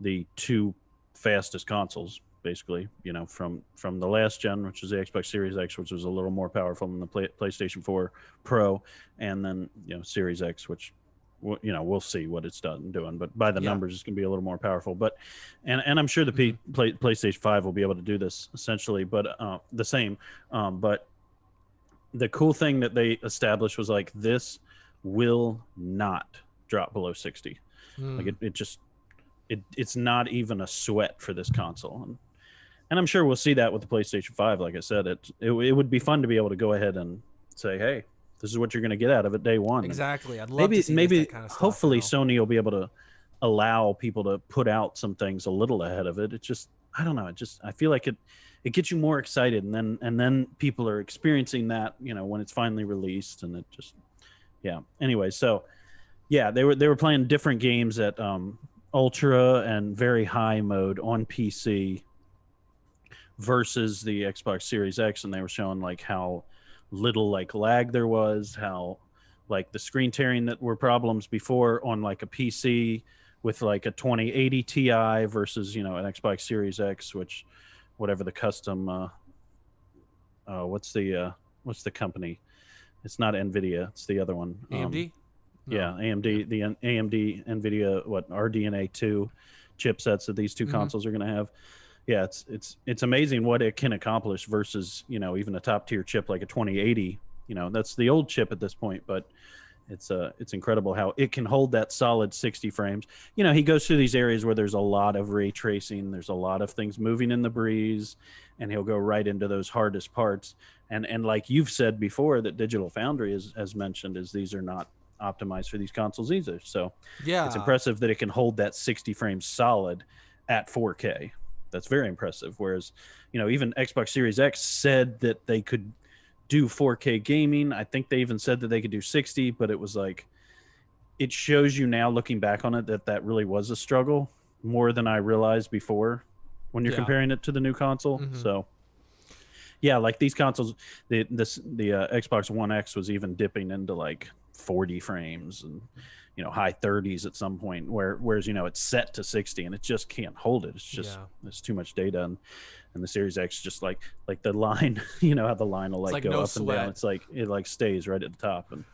the two fastest consoles, basically, you know, from the last gen, which is the Xbox Series X, which was a little more powerful than the PlayStation 4 Pro, and then, you know, Series X, which, you know, we'll see what it's doing, but by the numbers, it's going to be a little more powerful. But and I'm sure the PlayStation 5 will be able to do this essentially, but the same. But the cool thing that they established was like, this will not drop below 60. Like it's not even a sweat for this console, and I'm sure we'll see that with the PlayStation 5. Like I said, it would be fun to be able to go ahead and say, hey, this is what you're going to get out of it day one. Exactly. I'd love to see that kind of stuff. Hopefully Sony will be able to allow people to put out some things a little ahead of it. It just, I don't know. I feel like it gets you more excited, and then people are experiencing that, you know, when it's finally released, and it just, yeah. Anyway, so yeah, they were playing different games at ultra and very high mode on PC versus the Xbox Series X, and they were showing like how little like lag there was, how like the screen tearing that were problems before on like a PC with like a 2080 Ti versus, you know, an Xbox Series X, which whatever the custom what's the company? It's not Nvidia, it's the other one. AMD? Yeah, AMD, the AMD Nvidia RDNA 2 chipsets that these two consoles are going to have. Yeah, it's amazing what it can accomplish versus, you know, even a top tier chip like a 2080. You know, that's the old chip at this point, but It's incredible how it can hold that solid 60 frames. He goes through these areas where there's a lot of ray tracing, there's a lot of things moving in the breeze, and he'll go right into those hardest parts. And like you've said before, that Digital Foundry has mentioned, is these are not optimized for these consoles either. So yeah, it's impressive that it can hold that 60 frames solid at 4K. That's very impressive. Whereas, even Xbox Series X said that they could do 4K gaming. I think they even said that they could do 60, but it was like, it shows you now looking back on it that really was a struggle more than I realized before when you're comparing it to the new console. Mm-hmm. So yeah, like these consoles, the Xbox One X was even dipping into like 40 frames and high 30s at some point, whereas it's set to 60 and it just can't hold it. It's just it's too much data. And the Series X just like the line, how the line will like go no up sweat. And down. It's like it like stays right at the top, and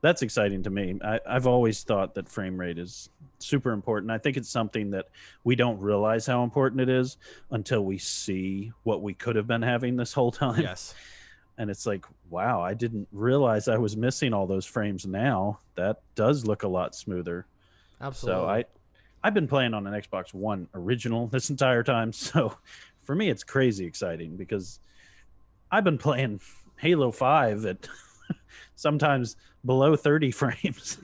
that's exciting to me. I've always thought that frame rate is super important. I think it's something that we don't realize how important it is until we see what we could have been having this whole time. Yes. And it's like, wow, I didn't realize I was missing all those frames. Now that does look a lot smoother. Absolutely. So I've been playing on an Xbox One original this entire time. So for me, it's crazy exciting because I've been playing Halo 5 at sometimes below 30 frames.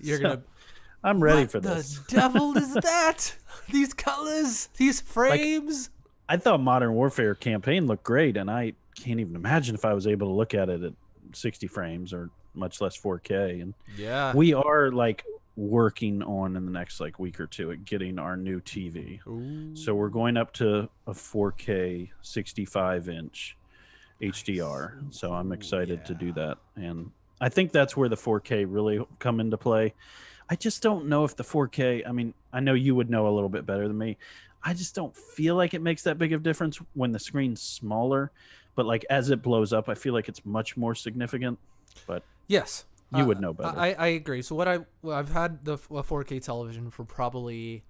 I'm ready for this. What the devil is that? These colors, these frames. I thought Modern Warfare campaign looked great, and I can't even imagine if I was able to look at it at 60 frames or much less 4K. And we are like working on in the next like week or two at getting our new TV. Ooh. So we're going up to a 4K 65-inch HDR. So I'm excited to do that. And I think that's where the 4K really come into play. I just don't know if the 4K, I mean, I know you would know a little bit better than me. I just don't feel like it makes that big of a difference when the screen's smaller. But like as it blows up, I feel like it's much more significant. But yes, you would know better. I agree. So I've had the 4K television for probably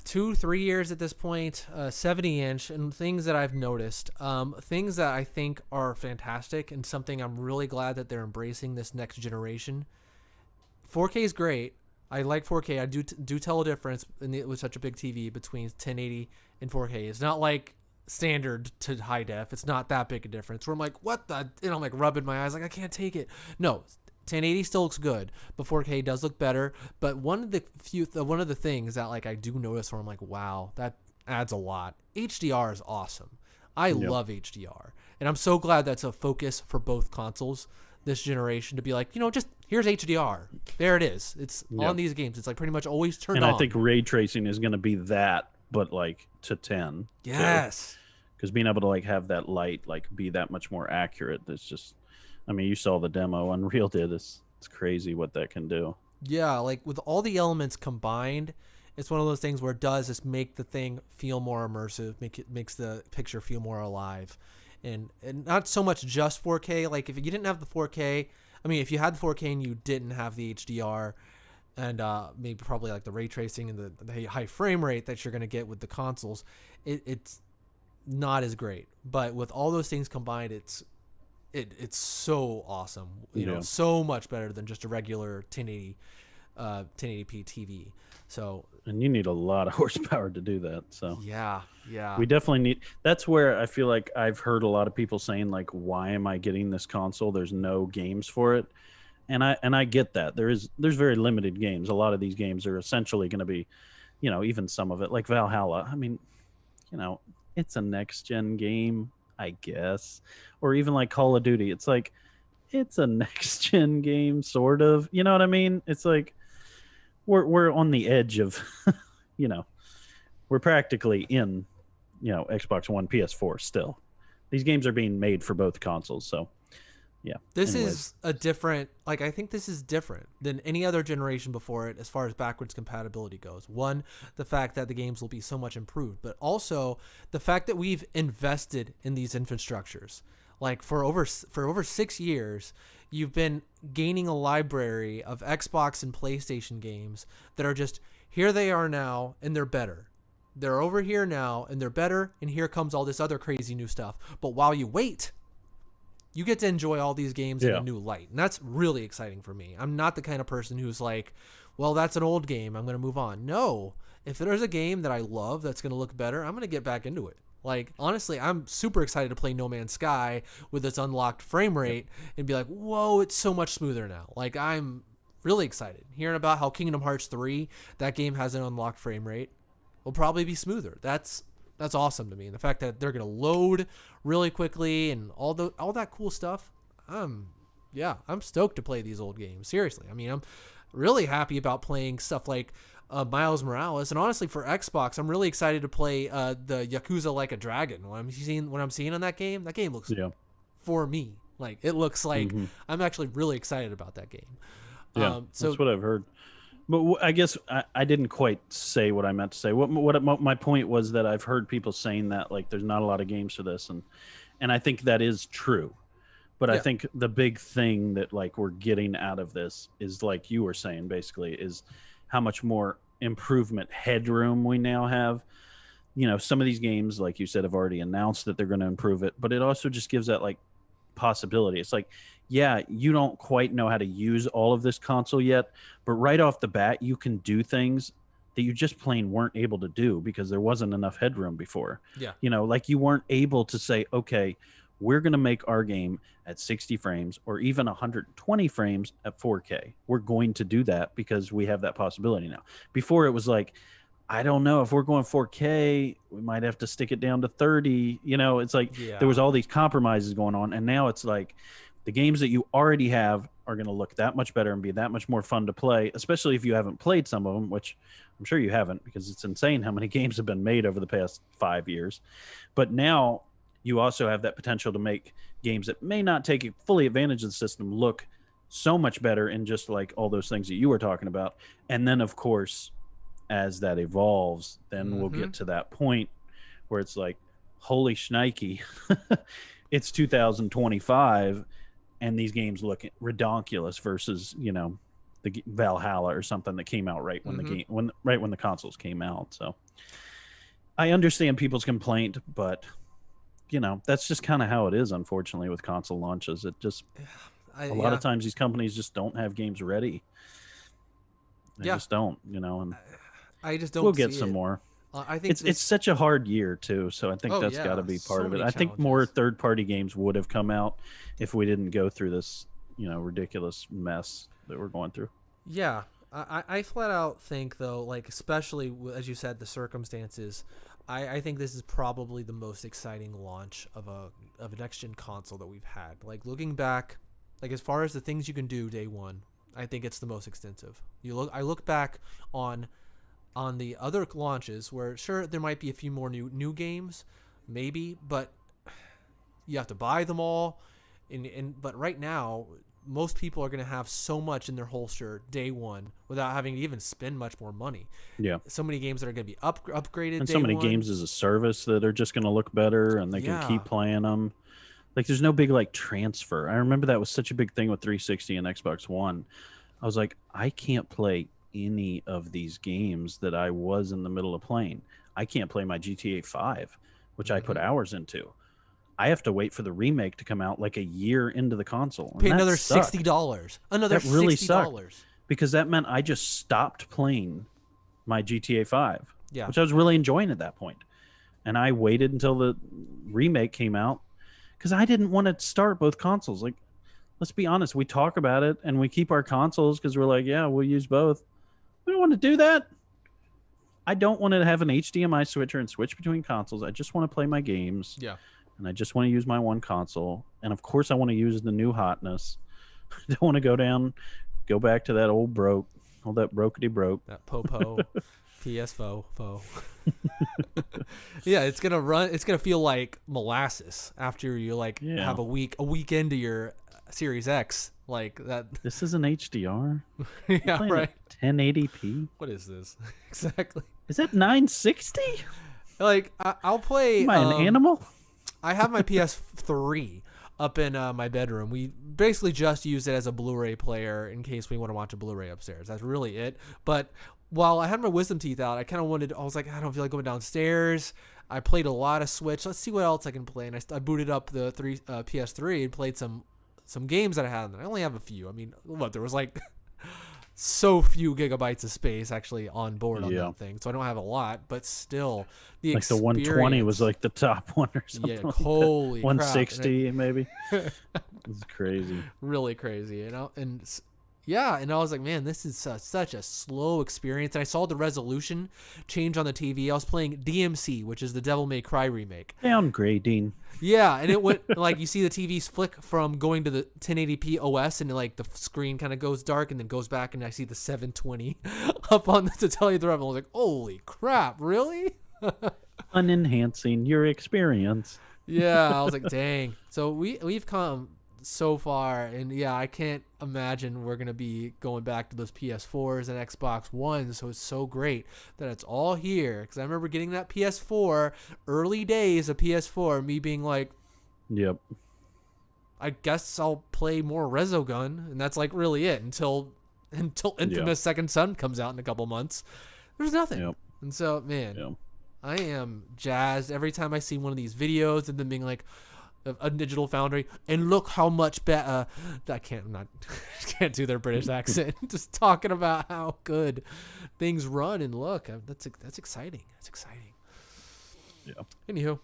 2-3 years at this point, 70-inch, and things that I've noticed, things that I think are fantastic and something I'm really glad that they're embracing this next generation. 4K is great. I like 4K. I do tell a difference with such a big TV between 1080 and 4K. It's not like standard to high def. It's not that big a difference where I'm like, what the, and I'm like rubbing my eyes like I can't take it. No, 1080 still looks good, but 4K does look better. But one of the things that like I do notice where I'm like, wow, that adds a lot. HDR is awesome. I love HDR, and I'm so glad that's a focus for both consoles this generation to be like, just here's HDR. There it is. It's on these games. It's like pretty much always turned on. And I think ray tracing is going to be that, but like to 10. Yes. Because being able to like have that light like be that much more accurate. That's just, I mean, you saw the demo. Unreal did. It's crazy what that can do. Yeah, like with all the elements combined, it's one of those things where it does just make the thing feel more immersive, makes the picture feel more alive. And not so much just 4K. Like if you didn't have the 4K, I mean, if you had the 4K and you didn't have the HDR and maybe probably like the ray tracing and the high frame rate that you're going to get with the consoles, it's not as great. But with all those things combined, it's so awesome. You know, so much better than just a regular 1080p TV. So, and you need a lot of horsepower to do that. So yeah, we definitely need. That's where I feel like I've heard a lot of people saying like, "Why am I getting this console? There's no games for it," and I get that. There's very limited games. A lot of these games are essentially going to be, even some of it like Valhalla. I mean, it's a next gen game, I guess, or even like Call of Duty. It's like it's a next gen game, sort of. You know what I mean? It's like. We're on the edge of, we're practically in, Xbox One, PS4 still. These games are being made for both consoles, so yeah. This is a different, I think this is different than any other generation before it as far as backwards compatibility goes. One, the fact that the games will be so much improved, but also the fact that we've invested in these infrastructures. Like for over 6 years, you've been gaining a library of Xbox and PlayStation games that are just, here they are now, and they're better. They're over here now, and they're better, and here comes all this other crazy new stuff. But while you wait, you get to enjoy all these games in a new light. And that's really exciting for me. I'm not the kind of person who's like, well, that's an old game, I'm going to move on. No, if there's a game that I love that's going to look better, I'm going to get back into it. Like, honestly, I'm super excited to play No Man's Sky with its unlocked frame rate and be like, whoa, it's so much smoother now. Like, I'm really excited. Hearing about how Kingdom Hearts 3, that game has an unlocked frame rate, will probably be smoother. That's awesome to me. And the fact that they're going to load really quickly and all that cool stuff, I'm stoked to play these old games. Seriously. I mean, I'm really happy about playing stuff like Miles Morales, and honestly for Xbox, I'm really excited to play the Yakuza Like a Dragon. What I'm seeing on that game looks for me. Like, it looks like I'm actually really excited about that game. Yeah, so that's what I've heard. But I guess I didn't quite say what I meant to say. What my point was that I've heard people saying that, like, there's not a lot of games for this, and I think that is true. But I think the big thing that, like, we're getting out of this is, like you were saying, basically, is how much more improvement headroom we now have. You know, some of these games, like you said, have already announced that they're going to improve it, but it also just gives that, like, possibility. It's like, yeah, you don't quite know how to use all of this console yet, but right off the bat, you can do things that you just plain weren't able to do because there wasn't enough headroom before. Yeah. You know, like, you weren't able to say, okay, we're going to make our game at 60 frames or even 120 frames at 4K. We're going to do that because we have that possibility now. Before, it was like, I don't know, if we're going 4K, we might have to stick it down to 30. You know, it's like there was all these compromises going on. And now it's like the games that you already have are going to look that much better and be that much more fun to play, especially if you haven't played some of them, which I'm sure you haven't, because it's insane how many games have been made over the past 5 years. But now you also have that potential to make games that may not take fully advantage of the system look so much better in just like all those things that you were talking about. And then, of course, as that evolves, then we'll get to that point where it's like, holy shnikey, it's 2025 and these games look redonkulous versus, you know, the Valhalla or something that came out right when the game, when the consoles came out. So I understand people's complaint, but you know, that's just kind of how it is, unfortunately, with console launches. It just a lot of times these companies just don't have games ready. They just don't, you know. And I just don't. We'll get some more. I think it's such a hard year too, so I think that's got to be part of it. I think more third-party games would have come out if we didn't go through this, you know, ridiculous mess that we're going through. Yeah, I flat out think though, like, especially as you said, the circumstances. I think this is probably the most exciting launch of a next-gen console that we've had. Like, looking back, like, as far as the things you can do day one, I think it's the most extensive. I look back on the other launches where, sure, there might be a few more new games, maybe, but you have to buy them all. But right now, most people are going to have so much in their holster day one without having to even spend much more money. Yeah. So many games that are going to be upgraded. And so many games as a service that are just going to look better and they can keep playing them. Like, there's no big, like, transfer. I remember that was such a big thing with 360 and Xbox One. I was like, I can't play any of these games that I was in the middle of playing. I can't play my GTA 5, which I put hours into. I have to wait for the remake to come out like a year into the console. Pay another $60. Another $60. That really sucked, because that meant I just stopped playing my GTA 5, yeah, which I was really enjoying at that point. And I waited until the remake came out because I didn't want to start both consoles. Like, let's be honest, we talk about it and we keep our consoles because we're like, yeah, we'll use both. We don't want to do that. I don't want to have an HDMI switcher and switch between consoles. I just want to play my games. Yeah. And I just want to use my one console. And of course I want to use the new hotness. I don't want to go back to that all that brokety broke. That po-po, PS fo. Yeah, it's gonna feel like molasses after you have a week into your Series X. Like that. This is an HDR. Yeah, right. 1080p. What is this exactly? Is that 960? Like, I'll play. Am I an animal? I have my PS3 up in my bedroom. We basically just use it as a Blu-ray player in case we want to watch a Blu-ray upstairs. That's really it. But while I had my wisdom teeth out, I was like, I don't feel like going downstairs. I played a lot of Switch. Let's see what else I can play. And I booted up the PS3 and played some games that I had. I only have a few. I mean, what, there was like so few gigabytes of space actually on board on that thing. So I don't have a lot, but still the like the 120 was like the top one or something. Yeah, holy crap. 160 maybe. It's crazy. Really crazy, you know? And yeah, and I was like, man, this is such a slow experience. And I saw the resolution change on the TV. I was playing DMC, which is the Devil May Cry remake. Downgrading. Yeah, and it went, like, you see the TVs flick from going to the 1080p OS, and like the screen kind of goes dark and then goes back, and I see the 720 up on to tell you the revenue. I was like, holy crap, really? Unenhancing your experience. Yeah, I was like, dang. So we've come so far, and yeah, I can't imagine we're gonna be going back to those PS4s and Xbox Ones. So it's so great that it's all here, because I remember getting that PS4, early days of PS4, me being like, yep, I guess I'll play more Resogun, and that's like really it until Infamous Second Son comes out in a couple months. There's nothing. And so, man, I am jazzed every time I see one of these videos and then being like, a Digital Foundry, and look how much better. I can't do their British accent. Just talking about how good things run and look. That's exciting. That's exciting. Yeah. Anywho,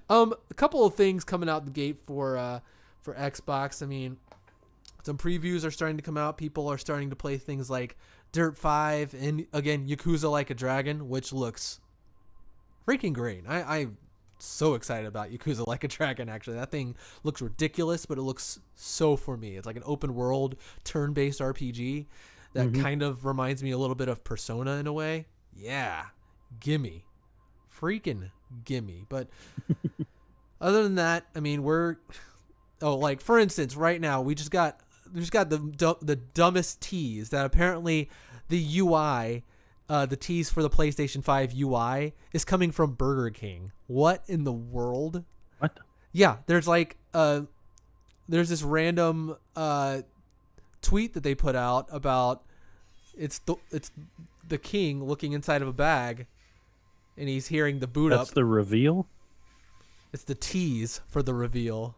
a couple of things coming out the gate for Xbox. I mean, some previews are starting to come out. People are starting to play things like Dirt 5 and again Yakuza Like a Dragon, which looks freaking great. I'm so excited about Yakuza Like a Dragon. Actually, that thing looks ridiculous, but it looks so for me. It's like an open world turn-based RPG that kind of reminds me a little bit of Persona in a way. Yeah, gimme, freaking gimme. But other than that, I mean, like for instance, right now we just got the dumbest tease that apparently the UI. The tease for the PlayStation 5 UI is coming from Burger King. What in the world? What? Yeah, there's like there's this random tweet that they put out about it's the king looking inside of a bag, and he's hearing the boot up. That's the reveal? It's the tease for the reveal.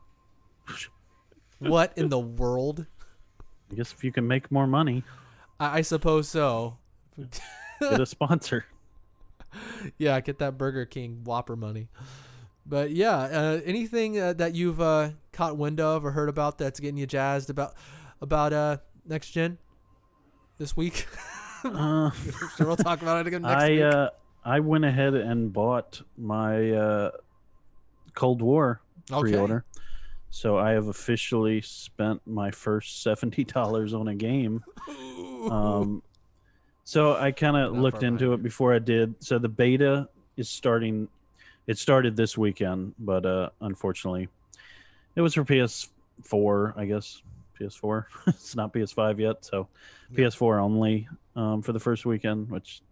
What in the world? I guess if you can make more money. I suppose so. Get a sponsor. Yeah, get that Burger King Whopper money. But yeah, anything that you've caught wind of or heard about that's getting you jazzed about next gen this week? Sure, we'll talk about it again next week. I went ahead and bought my Cold War pre-order. So I have officially spent my first $70 on a game. So I kind of looked into it before I did. So the beta is starting. It started this weekend, but unfortunately, it was for PS4, I guess. PS4. It's not PS5 yet, so PS4 only for the first weekend, which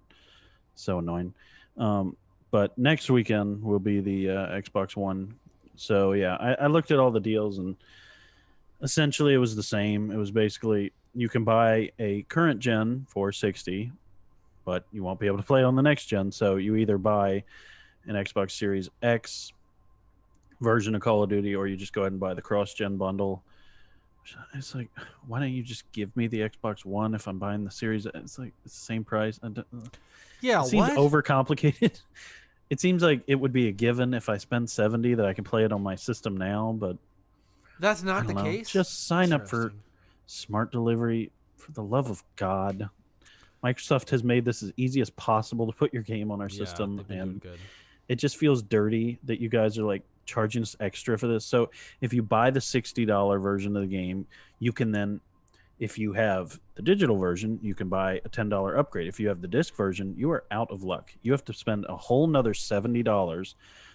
is so annoying. But next weekend will be the Xbox One. So yeah, I looked at all the deals, and essentially it was the same. It was basically, you can buy a current gen for $60, but you won't be able to play on the next gen. So you either buy an Xbox Series X version of Call of Duty, or you just go ahead and buy the cross-gen bundle. It's like, why don't you just give me the Xbox One if I'm buying the Series? It's like it's the same price. Yeah, it seems overcomplicated. It seems like it would be a given if I spend $70 that I can play it on my system now, but that's not the case. Just sign up for smart delivery, for the love of God. Microsoft has made this as easy as possible to put your game on our system, and it just feels dirty that you guys are like charging us extra for this. So if you buy the $60 version of the game, you can then, if you have the digital version, you can buy a $10 upgrade. If you have the disc version, you are out of luck. You have to spend a whole nother $70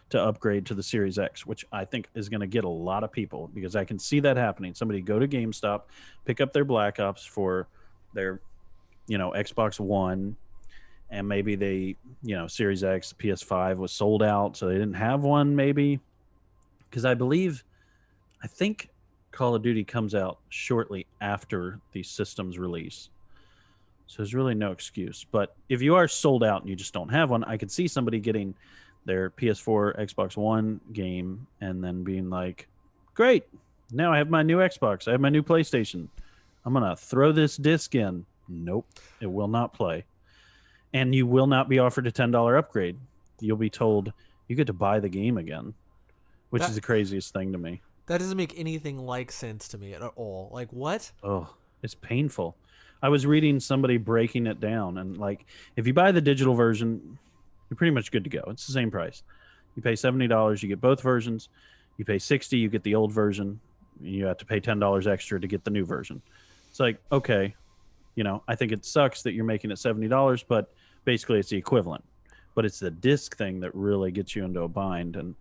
to upgrade to the Series X, which I think is going to get a lot of people, because I can see that happening. Somebody go to GameStop, pick up their Black Ops for their, Xbox One, and maybe they, Series X, PS5 was sold out, so they didn't have one maybe. Because I think Call of Duty comes out shortly after the system's release. So there's really no excuse. But if you are sold out and you just don't have one, I could see somebody getting their PS4, Xbox One game and then being like, great, now I have my new Xbox. I have my new PlayStation. I'm going to throw this disc in. Nope, it will not play. And you will not be offered a $10 upgrade. You'll be told you get to buy the game again, which is the craziest thing to me. That doesn't make anything like sense to me at all. Like, what? Oh, it's painful. I was reading somebody breaking it down, and like, if you buy the digital version, you're pretty much good to go. It's the same price. You pay $70, you get both versions. You pay $60, you get the old version. You have to pay $10 extra to get the new version. It's like, okay, I think it sucks that you're making it $70, but basically it's the equivalent. But it's the disc thing that really gets you into a bind, and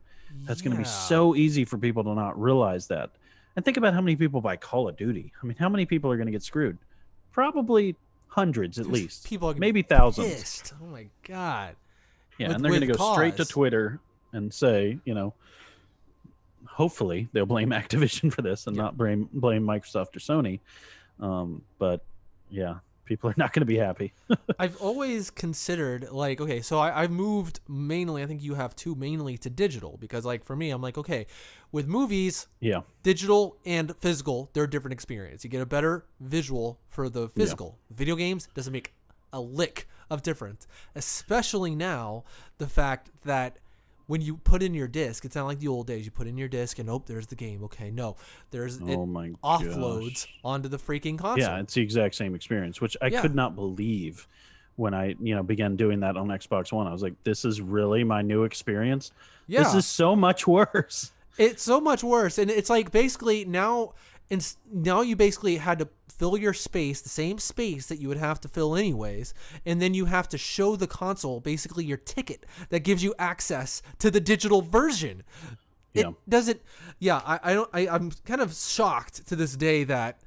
that's going to be so easy for people to not realize that. And think about how many people buy Call of Duty. I mean, how many people are going to get screwed? Probably hundreds at least. People maybe thousands. Pissed. Oh my god. Yeah, and they're going to go straight to Twitter and say, hopefully they'll blame Activision for this and not blame Microsoft or Sony. But yeah, people are not going to be happy. I've always considered okay, so I've moved mainly, I think you have too, mainly to digital, because for me, I'm like, okay, with movies, digital and physical, they're a different experience. You get a better visual for the physical. Video games doesn't make a lick of difference, especially now, the fact that when you put in your disc, it's not like the old days. You put in your disc and there's the game. Okay, no, it offloads onto the freaking console. Yeah, it's the exact same experience, which I could not believe when I began doing that on Xbox One. I was like, this is really my new experience. Yeah, this is so much worse. It's so much worse, and it's like basically now you basically had to fill your space, the same space that you would have to fill anyways, and then you have to show the console basically your ticket that gives you access to the digital version. It doesn't. Yeah, I'm kind of shocked to this day that,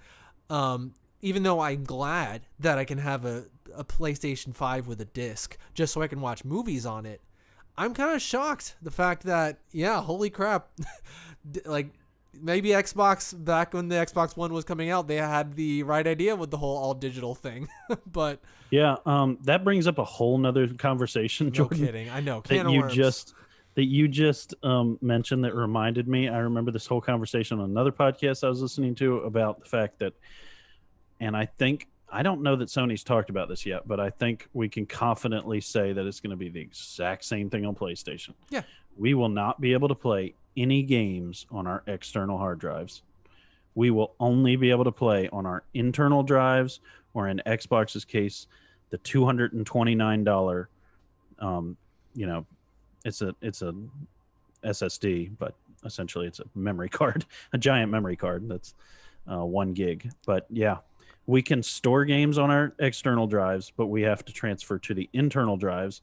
even though I'm glad that I can have a PlayStation 5 with a disc just so I can watch movies on it, I'm kind of shocked the fact that holy crap, maybe Xbox, back when the Xbox One was coming out, they had the right idea with the whole all digital thing. But that brings up a whole nother conversation, Jordan. No kidding. I know. That you just mentioned that reminded me. I remember this whole conversation on another podcast I was listening to about the fact that, and I don't know that Sony's talked about this yet, but I think we can confidently say that it's going to be the exact same thing on PlayStation. Yeah. We will not be able to play any games on our external hard drives. We will only be able to play on our internal drives, or in Xbox's case, the $229 it's a SSD, but essentially it's a memory card, a giant memory card that's 1 gig. But yeah, we can store games on our external drives, but we have to transfer to the internal drives.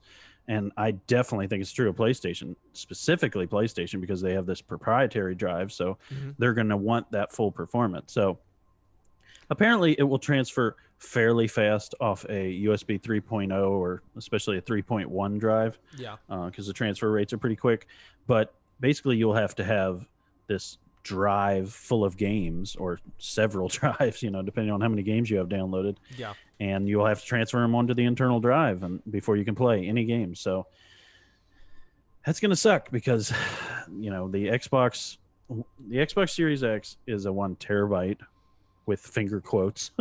And I definitely think it's true of PlayStation, specifically PlayStation, because they have this proprietary drive. So they're going to want that full performance. So apparently it will transfer fairly fast off a USB 3.0 or especially a 3.1 drive. Yeah. Because the transfer rates are pretty quick. But basically you'll have to have this drive full of games, or several drives, depending on how many games you have downloaded. Yeah. And you'll have to transfer them onto the internal drive and before you can play any game. So that's going to suck because, the Xbox Series X is a 1 terabyte with finger quotes,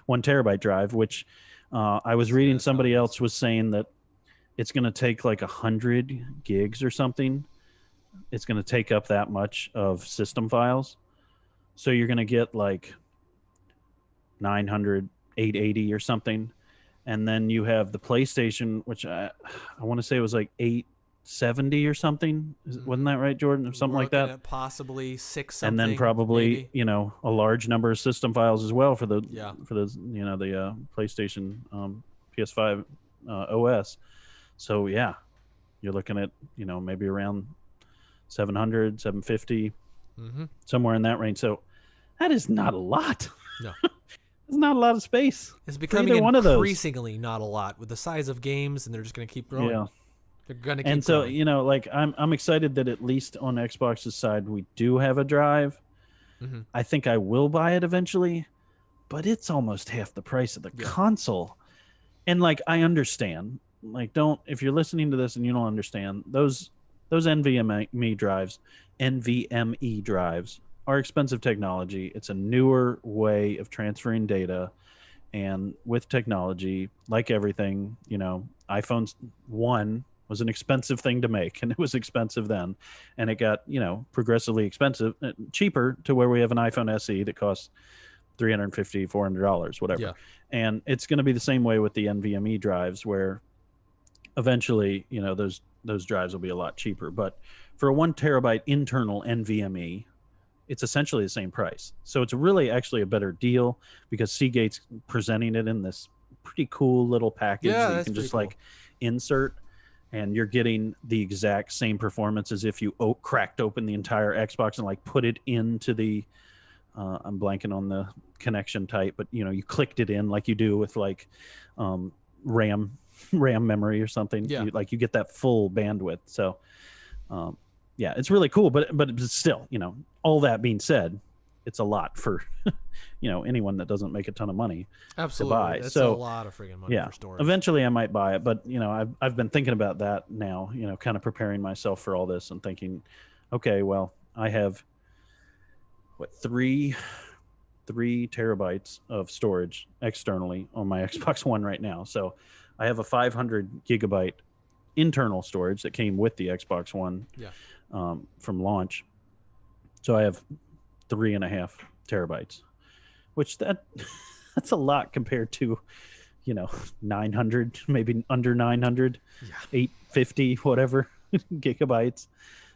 1 terabyte drive, which I was reading somebody else was saying that it's going to take like 100 gigs or something. It's going to take up that much of system files. So you're going to get like 900, 880 or something. And then you have the PlayStation, which I want to say was like 870 or something. Wasn't that right, Jordan? Or something like that? Possibly 6 something. And then probably, maybe, a large number of system files as well for the PlayStation PS5 OS. So yeah, you're looking at, maybe around 700, 750, somewhere in that range. So that is not a lot. No. It's not a lot of space. It's becoming increasingly not a lot with the size of games, and they're just going to keep growing. Yeah. They're going to keep growing. And so, growing. I'm excited that at least on Xbox's side, we do have a drive. I think I will buy it eventually, but it's almost half the price of the console. And like, I understand. Like, don't, if you're listening to this and you don't understand, those NVMe drives are expensive technology. It's a newer way of transferring data. And with technology, like everything, iPhone 1 was an expensive thing to make, and it was expensive then. And it got, progressively expensive, cheaper, to where we have an iPhone SE that costs $350, $400, whatever. Yeah. And it's going to be the same way with the NVMe drives, where eventually, those drives will be a lot cheaper. But for a 1 terabyte internal NVMe, it's essentially the same price. So it's really actually a better deal, because Seagate's presenting it in this pretty cool little package that you can just cool. Insert, and you're getting the exact same performance as if you cracked open the entire Xbox and put it into the I'm blanking on the connection type, but you clicked it in like you do with RAM memory or something. Yeah. You get that full bandwidth. So yeah, it's really cool, but still, all that being said, it's a lot for anyone that doesn't make a ton of money to buy. That's so a lot of freaking money for storage. Eventually I might buy it, but I've been thinking about that now, kind of preparing myself for all this and thinking, okay, well, I have 3 terabytes of storage externally on my Xbox One right now. So I have a 500 gigabyte internal storage that came with the Xbox One from launch. So I have 3.5 terabytes, which that's a lot compared to 900, maybe under 900, 850, whatever gigabytes.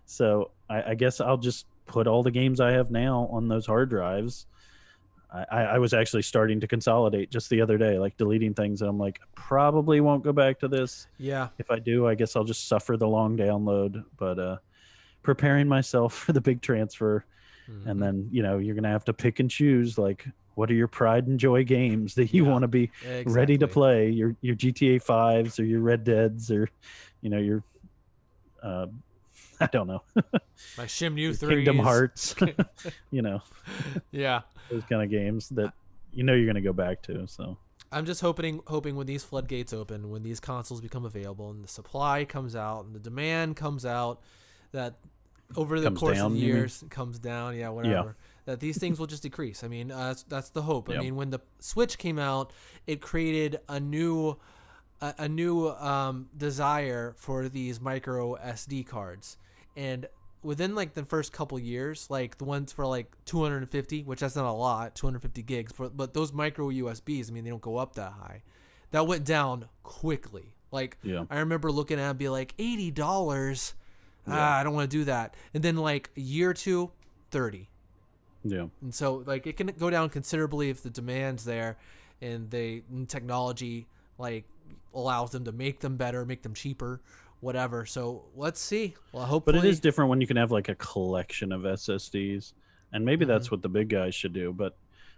So I guess I'll just put all the games I have now on those hard drives. I was actually starting to consolidate just the other day, deleting things, and I'm like, probably won't go back to this. Yeah. If I do, I guess I'll just suffer the long download. But preparing myself for the big transfer, and then you're gonna have to pick and choose, what are your pride and joy games that you want to be ready to play? Your GTA 5s or your Red Deads, or your I don't know. My Shenmue 3, Kingdom Hearts. Yeah. Those kind of games that you're going to go back to. So I'm just hoping when these floodgates open, when these consoles become available and the supply comes out and the demand comes out, that over the course of the years it comes down, whatever, that these things will just decrease. I mean, that's the hope. I mean, when the Switch came out, it created a new desire for these micro SD cards. And within the first couple years, the ones for 250, which that's not a lot, 250 gigs, but those micro USBs, I mean, they don't go up that high. That went down quickly. I remember looking at it and be like, $80. I don't want to do that. And then a year or two, 30. Yeah. And so it can go down considerably if the demand's there, and technology allows them to make them better, make them cheaper, whatever. So let's see. Well, hopefully. But it is different when you can have a collection of SSDs, and maybe that's what the big guys should do. But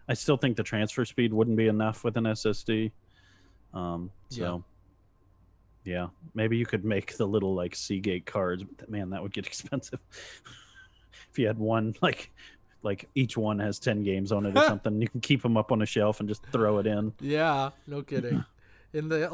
I still think the transfer speed wouldn't be enough with an SSD. Yeah, maybe you could make the little Seagate cards, but man, that would get expensive. If you had one each one has 10 games on it or something, you can keep them up on a shelf and just throw it in. Yeah, no kidding. In the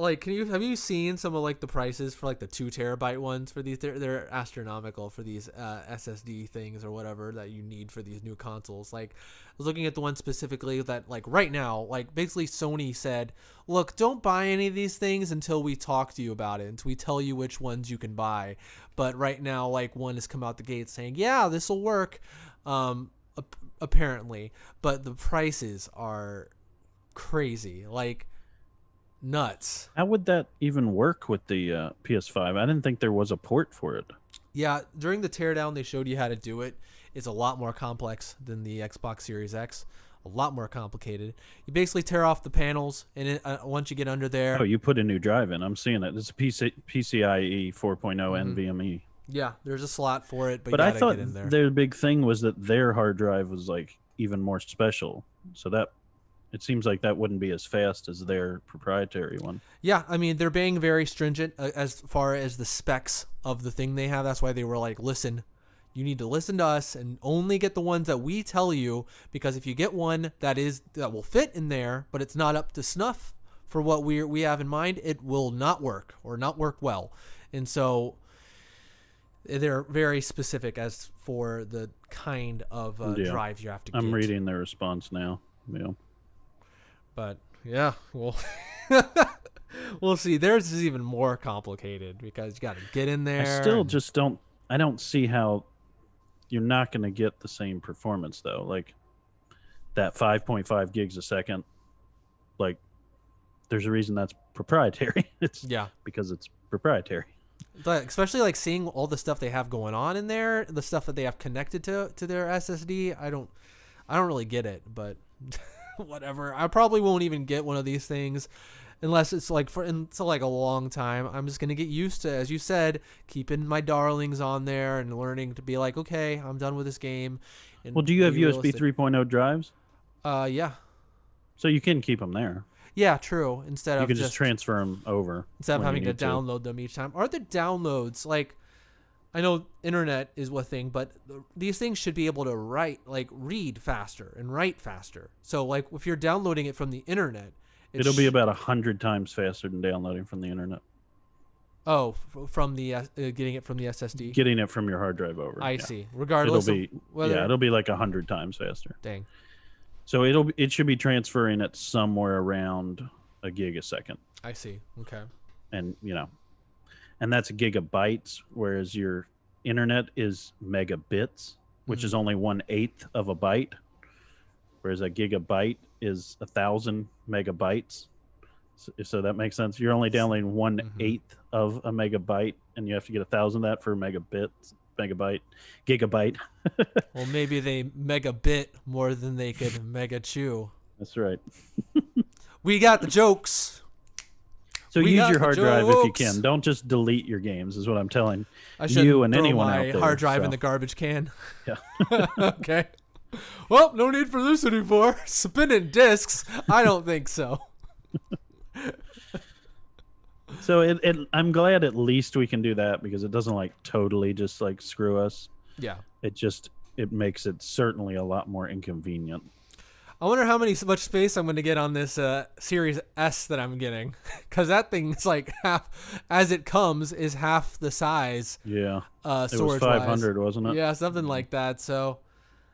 have you seen some of the prices for the 2 terabyte ones for these? They're astronomical for these SSD things or whatever that you need for these new consoles. I was looking at the one specifically that right now, basically Sony said, look, don't buy any of these things until we talk to you about it, until we tell you which ones you can buy. But right now, one has come out the gate saying, yeah, this will work, apparently, but the prices are crazy. Nuts. How would that even work with the PS5? I didn't think there was a port for it. Yeah, during the teardown, they showed you how to do it. It's a lot more complex than the Xbox Series X. A lot more complicated. You basically tear off the panels, and once you get under there... Oh, you put a new drive in. I'm seeing it. It's a PCIe 4.0 NVMe. Yeah, there's a slot for it, but you I gotta thought get in there. Their big thing was that their hard drive was even more special. So that... It seems like that wouldn't be as fast as their proprietary one. Yeah, I mean, they're being very stringent as far as the specs of the thing they have. That's why they were listen, you need to listen to us and only get the ones that we tell you, because if you get one that will fit in there, but it's not up to snuff for what we have in mind, it will not work or not work well. And so they're very specific as for the kind of drive you have to get. I'm reading their response now. Yeah. But yeah, well, we'll see. Theirs is even more complicated because you got to get in there. I still just don't. I don't see how you're not going to get the same performance though. Like that 5.5 gigs a second. Like there's a reason that's proprietary. It's because it's proprietary. But especially like seeing all the stuff they have going on in there, the stuff that they have connected to their SSD, I don't really get it, but whatever. I probably won't even get one of these things unless it's like until like a long time. I'm just going to get used to, as you said, keeping my darlings on there and learning to be like, okay, I'm done with this game. And well, do you have USB 3.0 drives? Yeah. So you can keep them there. Yeah, true. Instead of just transfer them over. Instead of having to download them each time. Are the downloads, like, I know internet is one thing, but these things should be able to read faster and write faster. So, like, if you're downloading it from the internet, it'll be about 100 times faster than downloading from the internet. Oh, from the getting it from the SSD? Getting it from your hard drive over. I see. Regardless it'll be like 100 times faster. Dang. So it should be transferring at somewhere around a gig a second. I see. Okay. And and that's gigabytes, whereas your internet is megabits, which is only 1/8 of a byte, whereas a gigabyte is 1,000 megabytes. So that makes sense. You're only downloading 1/8 of a megabyte, and you have to get 1,000 of that for gigabyte. Well, maybe they megabit more than they could mega chew. That's right. We got the jokes. So use your hard drive if you can. Don't just delete your games, is what I'm telling you and anyone out there. My hard drive in the garbage can. Yeah. Okay. Well, no need for this anymore. Spinning discs? I don't think so. So I'm glad at least we can do that because it doesn't like totally just like screw us. Yeah. It makes it certainly a lot more inconvenient. I wonder how much space I'm going to get on this Series S that I'm getting, because that thing's like half, as it comes, is half the size. Yeah. It was 500, wasn't it? Yeah, something like that. So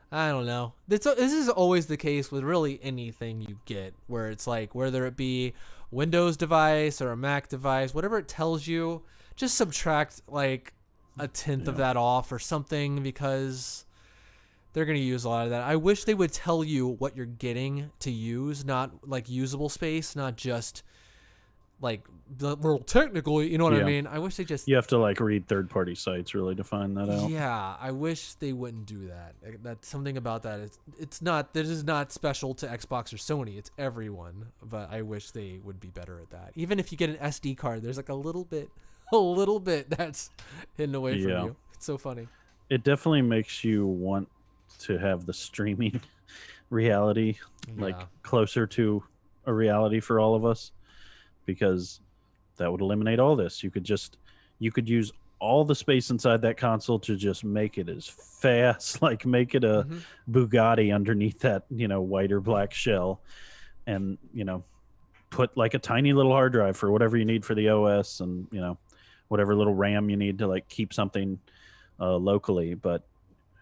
I don't know. This is always the case with really anything you get, where it's like whether it be Windows device or a Mac device, whatever it tells you, just subtract like a tenth of that off or something, because they're going to use a lot of that. I wish they would tell you what you're getting to use, not like usable space, not just like the little technical, you know what I mean? I wish they just... You have to like read third-party sites really to find that out. Yeah, I wish they wouldn't do that. That's something about that. It's not... This is not special to Xbox or Sony. It's everyone. But I wish they would be better at that. Even if you get an SD card, there's like a little bit that's hidden away from you. It's so funny. It definitely makes you want to have the streaming reality like closer to a reality for all of us, because that would eliminate all this. You could use all the space inside that console to just make it as fast, like make it a Bugatti underneath that, white or black shell, and, put like a tiny little hard drive for whatever you need for the OS, and, whatever little RAM you need to like keep something locally. But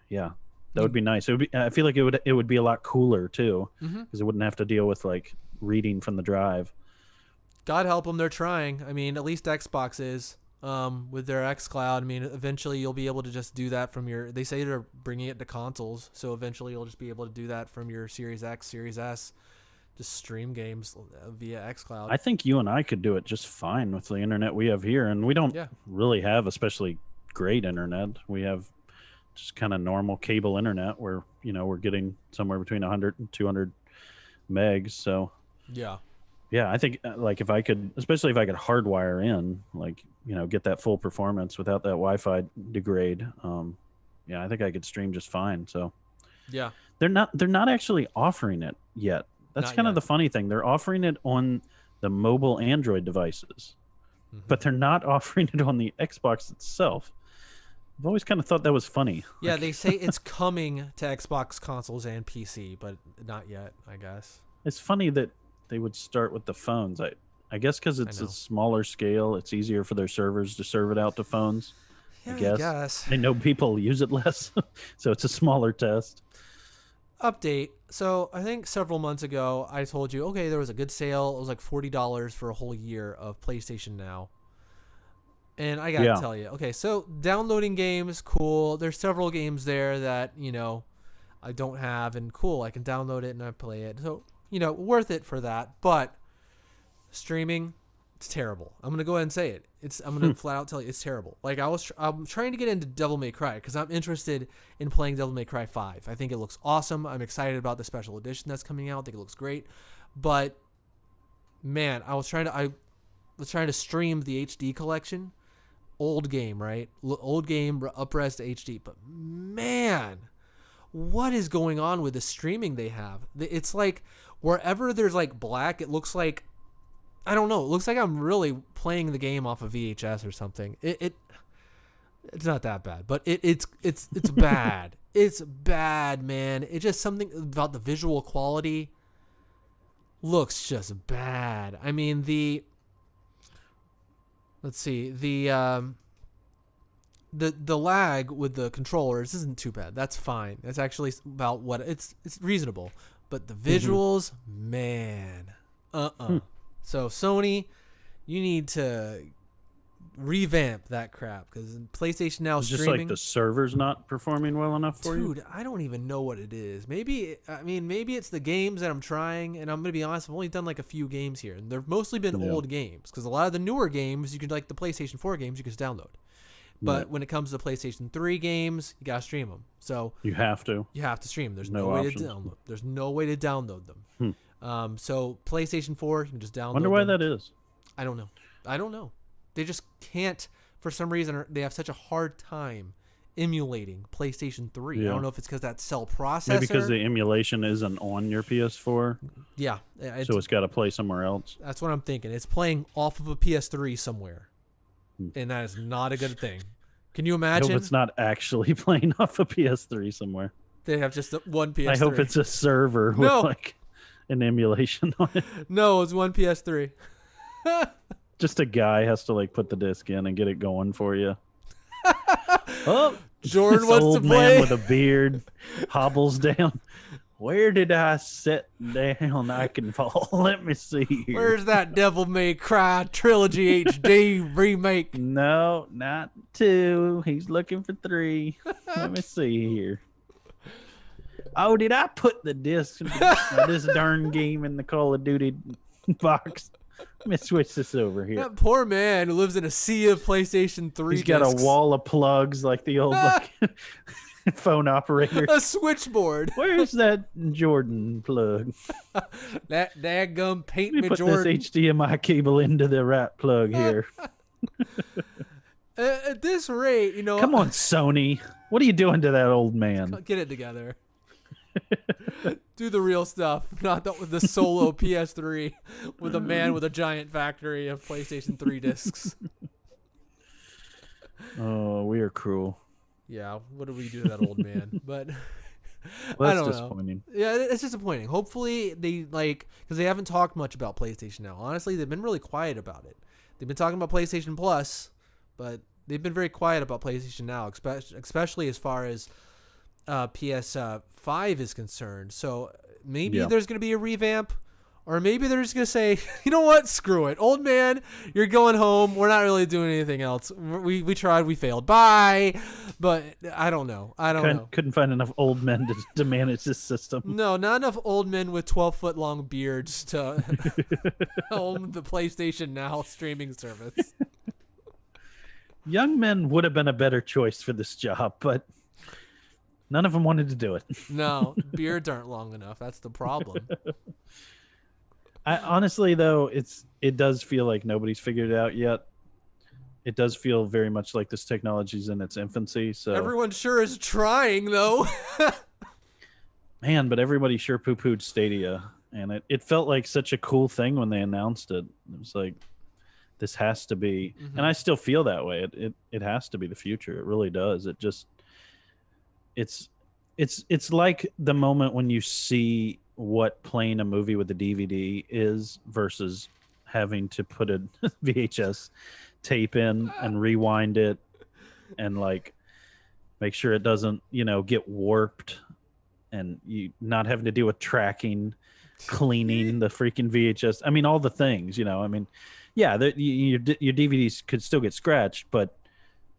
yeah, that would be nice. I feel like it would be a lot cooler too, because it wouldn't have to deal with like reading from the drive. God help them, they're trying. I mean, at least Xbox is with their xCloud. I mean, eventually you'll be able to just do that from your... They say they're bringing it to consoles, so eventually you'll just be able to do that from your Series X, Series S. Just stream games via xCloud. I think you and I could do it just fine with the internet we have here, and we don't really have especially great internet. We have just kind of normal cable internet where, we're getting somewhere between 100 and 200 megs. So yeah, I think like if I could hardwire in, like, get that full performance without that Wi-Fi degrade, I think I could stream just fine. So yeah, they're not actually offering it yet. That's kind of the funny thing. They're offering it on the mobile Android devices, but they're not offering it on the Xbox itself. I've always kind of thought that was funny. Yeah, they say it's coming to Xbox consoles and PC, but not yet, I guess. It's funny that they would start with the phones. I guess because it's a smaller scale, it's easier for their servers to serve it out to phones. Yeah, I guess. They know people use it less, so it's a smaller test. Update. So I think several months ago, I told you, okay, there was a good sale. It was like $40 for a whole year of PlayStation Now. And I got to tell you, okay, so downloading games, cool. There's several games there that, I don't have, and cool, I can download it and I play it. So, worth it for that. But streaming, it's terrible. I'm going to go ahead and say it. I'm going to flat out tell you, it's terrible. Like, I'm trying to get into Devil May Cry because I'm interested in playing Devil May Cry 5. I think it looks awesome. I'm excited about the special edition that's coming out. I think it looks great. But, man, I was trying to stream the HD collection. Old game, right? Old game, up-res to HD. But, man, what is going on with the streaming they have? It's like wherever there's, like, black, it looks like, I don't know. It looks like I'm really playing the game off of VHS or something. It's not that bad, but it's bad. It's bad, man. It's just something about the visual quality looks just bad. I mean, let's see, the lag with the controllers isn't too bad. That's fine. That's actually about what it's reasonable. But the visuals, man, So Sony, you need to revamp that crap because PlayStation Now it's streaming. Just like the server's not performing well enough for you? Dude, I don't even know what it is. Maybe it's the games that I'm trying, and I'm going to be honest, I've only done like a few games here, and they've mostly been old games because a lot of the newer games, you could, like the PlayStation 4 games, you can just download. But when it comes to PlayStation 3 games, you got to stream them. So you have to stream. There's no way to download. There's no way to download them. So PlayStation 4, you can just download. Wonder why that is. I don't know. They just can't, for some reason. They have such a hard time emulating PlayStation 3. I don't know if it's because that cell processor. Maybe because the emulation isn't on your PS4. Yeah. So it's got to play somewhere else. That's what I'm thinking. It's playing off of a PS3 somewhere. And that is not a good thing. Can you imagine? I hope it's not actually playing off a PS3 somewhere. They have just one PS3. I hope it's a server with like an emulation on it. No, it's one PS3. Just a guy has to like put the disc in and get it going for you. Oh, Jordan wants to play. Man with a beard hobbles down. Where did I sit down? I can fall. Let me see here. Where's that Devil May Cry Trilogy HD remake? No, not 2. He's looking for 3. Let me see here. Oh, did I put the disc of this darn game in the Call of Duty box? Let me switch this over here. That poor man who lives in a sea of PlayStation 3 He's got discs. a wall of plugs like the old phone operator. A switchboard. Where's that Jordan plug? That daggum paint Let me put Jordan. this HDMI cable into the right plug here. At this rate, Come on, Sony. What are you doing to that old man? Get it together. Do the real stuff, not the solo PS3 with a man with a giant factory of PlayStation 3 discs. Oh, we are cruel. Yeah, what do we do to that old man? But well, I don't disappointing. know. Yeah, it's disappointing. Hopefully they because they haven't talked much about PlayStation Now. Honestly, they've been really quiet about it. They've been talking about PlayStation Plus, but they've been very quiet about PlayStation Now, especially as far as PS5 is concerned. So maybe there's going to be a revamp, or maybe they're just going to say, you know what, screw it, old man, you're going home. We're not really doing anything else. We tried, we failed. Bye. But I don't know. Couldn't find enough old men to manage this system. No, not enough old men with 12-foot long beards to helm the PlayStation Now streaming service. Young men would have been a better choice for this job, but none of them wanted to do it. No, beards aren't long enough. That's the problem. Honestly, though, it does feel like nobody's figured it out yet. It does feel very much like this technology's in its infancy. So everyone sure is trying, though. Man, but everybody sure poo-pooed Stadia, and it felt like such a cool thing when they announced it. It was like, this has to be, and I still feel that way. It has to be the future. It really does. It just, it's like the moment when you see what playing a movie with a DVD is versus having to put a VHS tape in and rewind it and like make sure it doesn't, get warped, and you not having to deal with tracking, cleaning the freaking VHS. I mean, all the things, I mean, yeah, your DVDs could still get scratched, but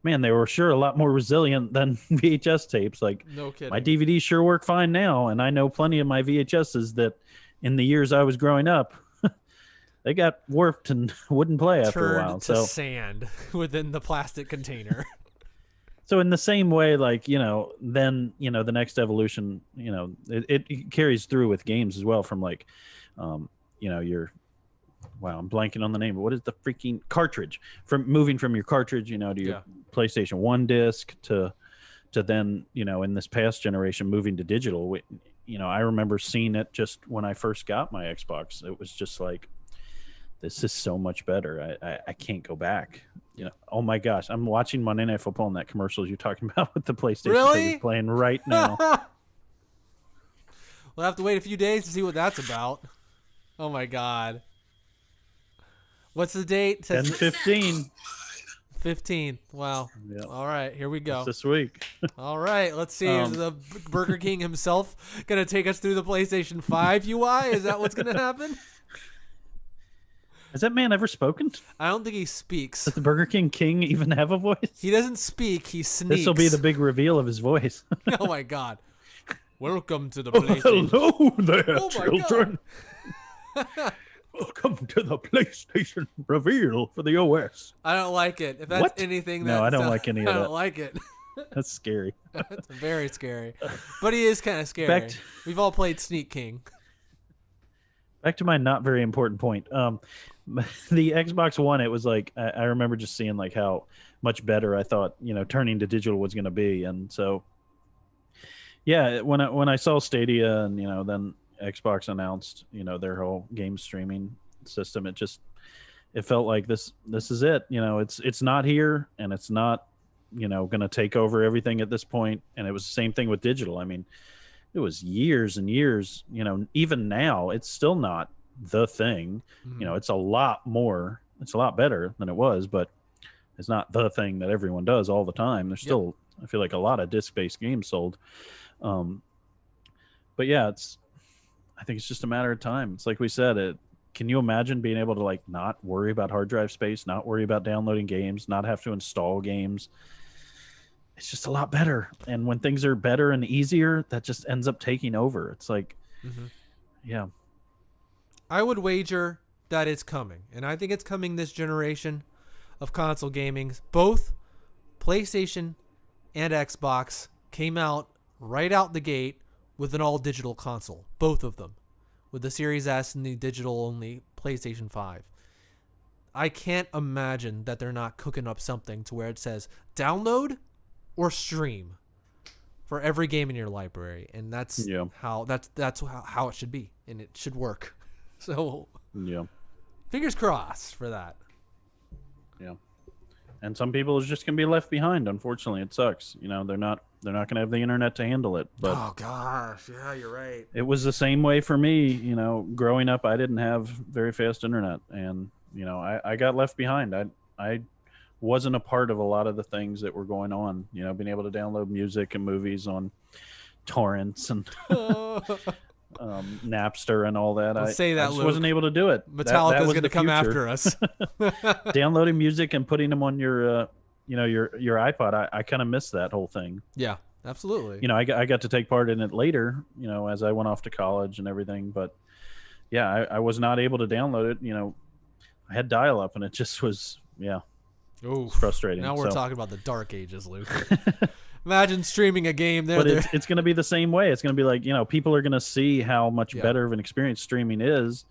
man, they were sure a lot more resilient than VHS tapes. Like, no kidding. My DVDs sure work fine now, and I know plenty of my VHSs that in the years I was growing up, they got warped and wouldn't play after a while. Turned to sand within the plastic container. So in the same way, like, then, the next evolution, it carries through with games as well from like, your, wow, I'm blanking on the name, but what is the freaking cartridge, from moving from your cartridge, to your PlayStation 1 disc to then, in this past generation, moving to digital. I remember seeing it just when I first got my Xbox. It was just like, this is so much better. I can't go back. Oh my gosh, I'm watching Monday Night Football in that commercials you're talking about with the PlayStation thing is playing right now. We'll have to wait a few days to see what that's about. Oh my god. What's the date? 10/15. 15. Wow. Yep. All right, here we go. It's this week. All right, let's see. Is the Burger King himself going to take us through the PlayStation 5 UI? Is that what's going to happen? Has that man ever spoken? I don't think he speaks. Does the Burger King King even have a voice? He doesn't speak. He sneaks. This will be the big reveal of his voice. Oh, my God. Welcome to the PlayStation. Hello there, children. Welcome to the PlayStation reveal for the OS. I don't like it. If that's anything that... No, I don't like any of that. I don't like it. That's scary. That's very scary. But he is kind of scary. We've all played Sneak King. Back to my not very important point. The Xbox One, it was like, I remember just seeing like how much better I thought, turning to digital was going to be. And so, yeah, when I saw Stadia and, then Xbox announced, their whole game streaming system, it felt like this is it. It's not here, and it's not, going to take over everything at this point. And it was the same thing with digital. I mean, it was years and years, even now it's still not the thing. Mm-hmm. It's a lot more, it's a lot better than it was, but it's not the thing that everyone does all the time. There's still, I feel like, a lot of disc-based games sold. But yeah, I think it's just a matter of time. It's like we said, can you imagine being able to like not worry about hard drive space, not worry about downloading games, not have to install games? It's just a lot better. And when things are better and easier, that just ends up taking over. It's like, yeah. I would wager that it's coming. And I think it's coming this generation of console gaming. Both PlayStation and Xbox came out right out the gate with an all-digital console. Both of them. With the Series S and the digital-only PlayStation 5. I can't imagine that they're not cooking up something to where it says download or stream for every game in your library, and that's how it should be, and it should work. So fingers crossed for that. Yeah, and some people are just gonna be left behind. Unfortunately, it sucks. They're not gonna have the internet to handle it. But oh gosh, yeah, you're right. It was the same way for me. Growing up, I didn't have very fast internet, and I got left behind. I wasn't a part of a lot of the things that were going on, being able to download music and movies on torrents and Napster and all that. I just wasn't able to do it. Metallica's going to come after us. Downloading music and putting them on your iPod. I kind of missed that whole thing. Yeah, absolutely. I got to take part in it later, as I went off to college and everything. But yeah, I was not able to download it. I had dial up and it just was, it's frustrating. Now we're talking about the dark ages, Luke. Imagine streaming a game there. But it's going to be the same way. It's going to be like, people are going to see how much better of an experience streaming is.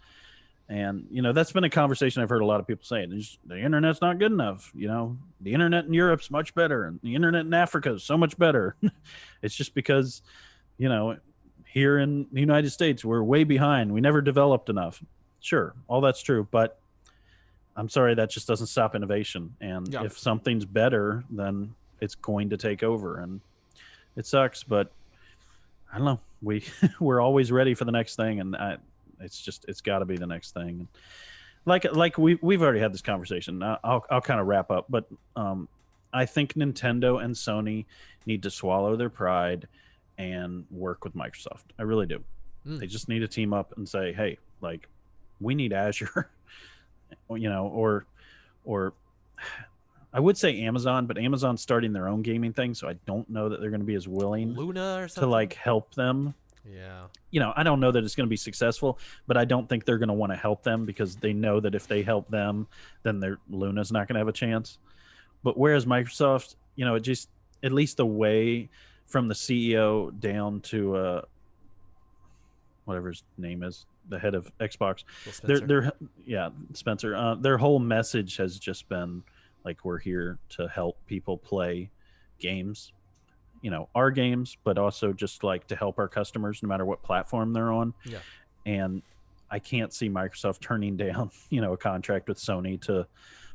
And, that's been a conversation I've heard a lot of people saying. The internet's not good enough. The internet in Europe's much better. And the internet in Africa is so much better. It's just because, here in the United States, we're way behind. We never developed enough. Sure, all that's true. But I'm sorry, that just doesn't stop innovation. And if something's better, then it's going to take over. And it sucks, but I don't know. We're always ready for the next thing, and it's got to be the next thing. Like we've already had this conversation. I'll kind of wrap up, but I think Nintendo and Sony need to swallow their pride and work with Microsoft. I really do. They just need to team up and say, hey, like, we need Azure, or I would say Amazon, but Amazon's starting their own gaming thing, so I don't know that they're going to be as willing Luna or something to like help them. Yeah. I don't know that it's going to be successful, but I don't think they're going to want to help them because they know that if they help them, then their Luna's not going to have a chance. But whereas Microsoft, it just, at least the way from the CEO down to whatever his name is, the head of Xbox, Spencer, their whole message has just been like, we're here to help people play games, our games, but also just like to help our customers no matter what platform they're on. Yeah. And I can't see Microsoft turning down, a contract with Sony to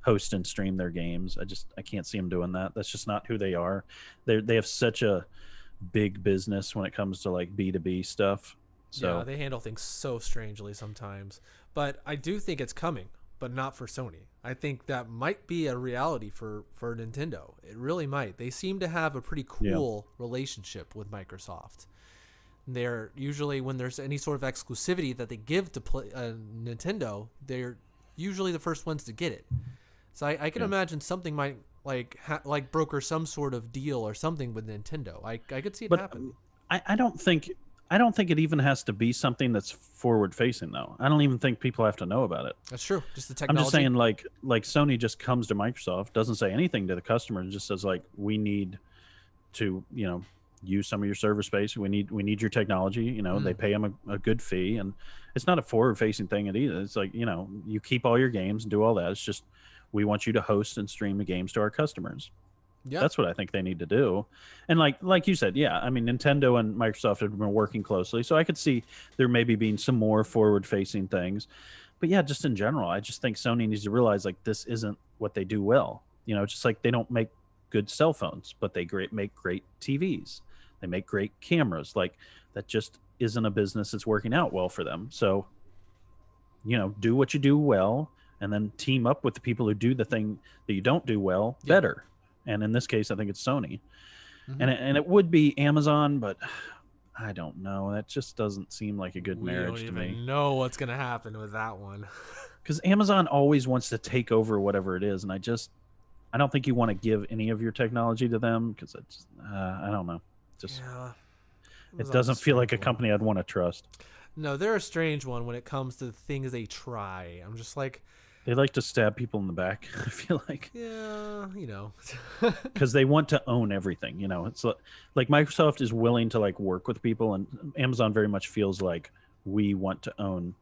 host and stream their games. I can't see them doing that. That's just not who they are. They have such a big business when it comes to like B2B stuff. So yeah, they handle things so strangely sometimes. But I do think it's coming, but not for Sony. I think that might be a reality for Nintendo. It really might. They seem to have a pretty cool relationship with Microsoft. They're usually, when there's any sort of exclusivity that they give to Nintendo, they're usually the first ones to get it. So I can imagine something might like broker some sort of deal or something with Nintendo. I could see it happen. I don't think it even has to be something that's forward facing though. I don't even think people have to know about it. That's true. Just the technology. I'm just saying like Sony just comes to Microsoft, doesn't say anything to the customer, and just says like, we need to, use some of your server space. We need your technology. They pay them a good fee, and it's not a forward facing thing either. It's like, you keep all your games and do all that. It's just, we want you to host and stream the games to our customers. Yeah, that's what I think they need to do. And like you said, yeah, I mean, Nintendo and Microsoft have been working closely, so I could see there maybe being some more forward-facing things. But yeah, just in general, I just think Sony needs to realize like, this isn't what they do well. Just like they don't make good cell phones, but they make great TVs. They make great cameras. Like, that just isn't a business that's working out well for them. So, do what you do well, and then team up with the people who do the thing that you don't do well better. And in this case, I think it's Sony. Mm-hmm. And it would be Amazon, but I don't know. That just doesn't seem like a good marriage to me. We don't even know what's going to happen with that one. Because Amazon always wants to take over whatever it is. And I don't think you want to give any of your technology to them, because I don't know. It doesn't feel like a company I'd want to trust. No, they're a strange one when it comes to the things they try. I'm just like, they like to stab people in the back, I feel like. Yeah, because they want to own everything. It's like Microsoft is willing to like work with people, and Amazon very much feels like, we want to own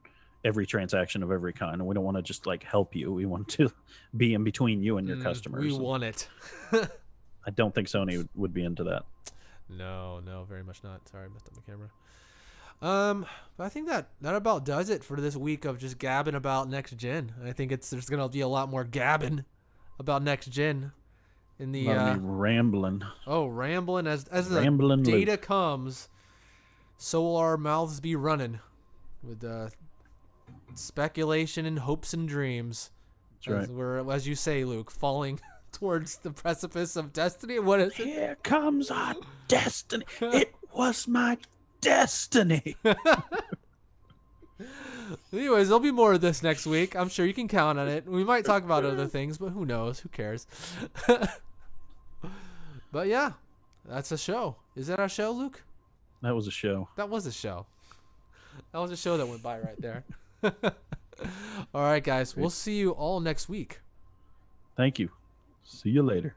every transaction of every kind, and we don't want to just like help you. We want to be in between you and your customers. We want it. I don't think Sony would be into that. No, very much not. Sorry, I messed up my camera. But I think that about does it for this week of just gabbing about next gen. I think there's gonna be a lot more gabbing about next gen in the rambling. Oh, rambling as the rambling data Luke. comes, so will our mouths be running with speculation and hopes and dreams. That's right. We're, as you say, Luke, falling towards the precipice of destiny. What is it? Here comes our destiny. It was my destiny. Anyways, there'll be more of this next week. I'm sure you can count on it. We might talk about other things, but who knows? Who cares? But yeah, that's a show. Is that our show, Luke? That was a show. That was a show. That was a show that went by right there. All right, guys. We'll see you all next week. Thank you. See you later.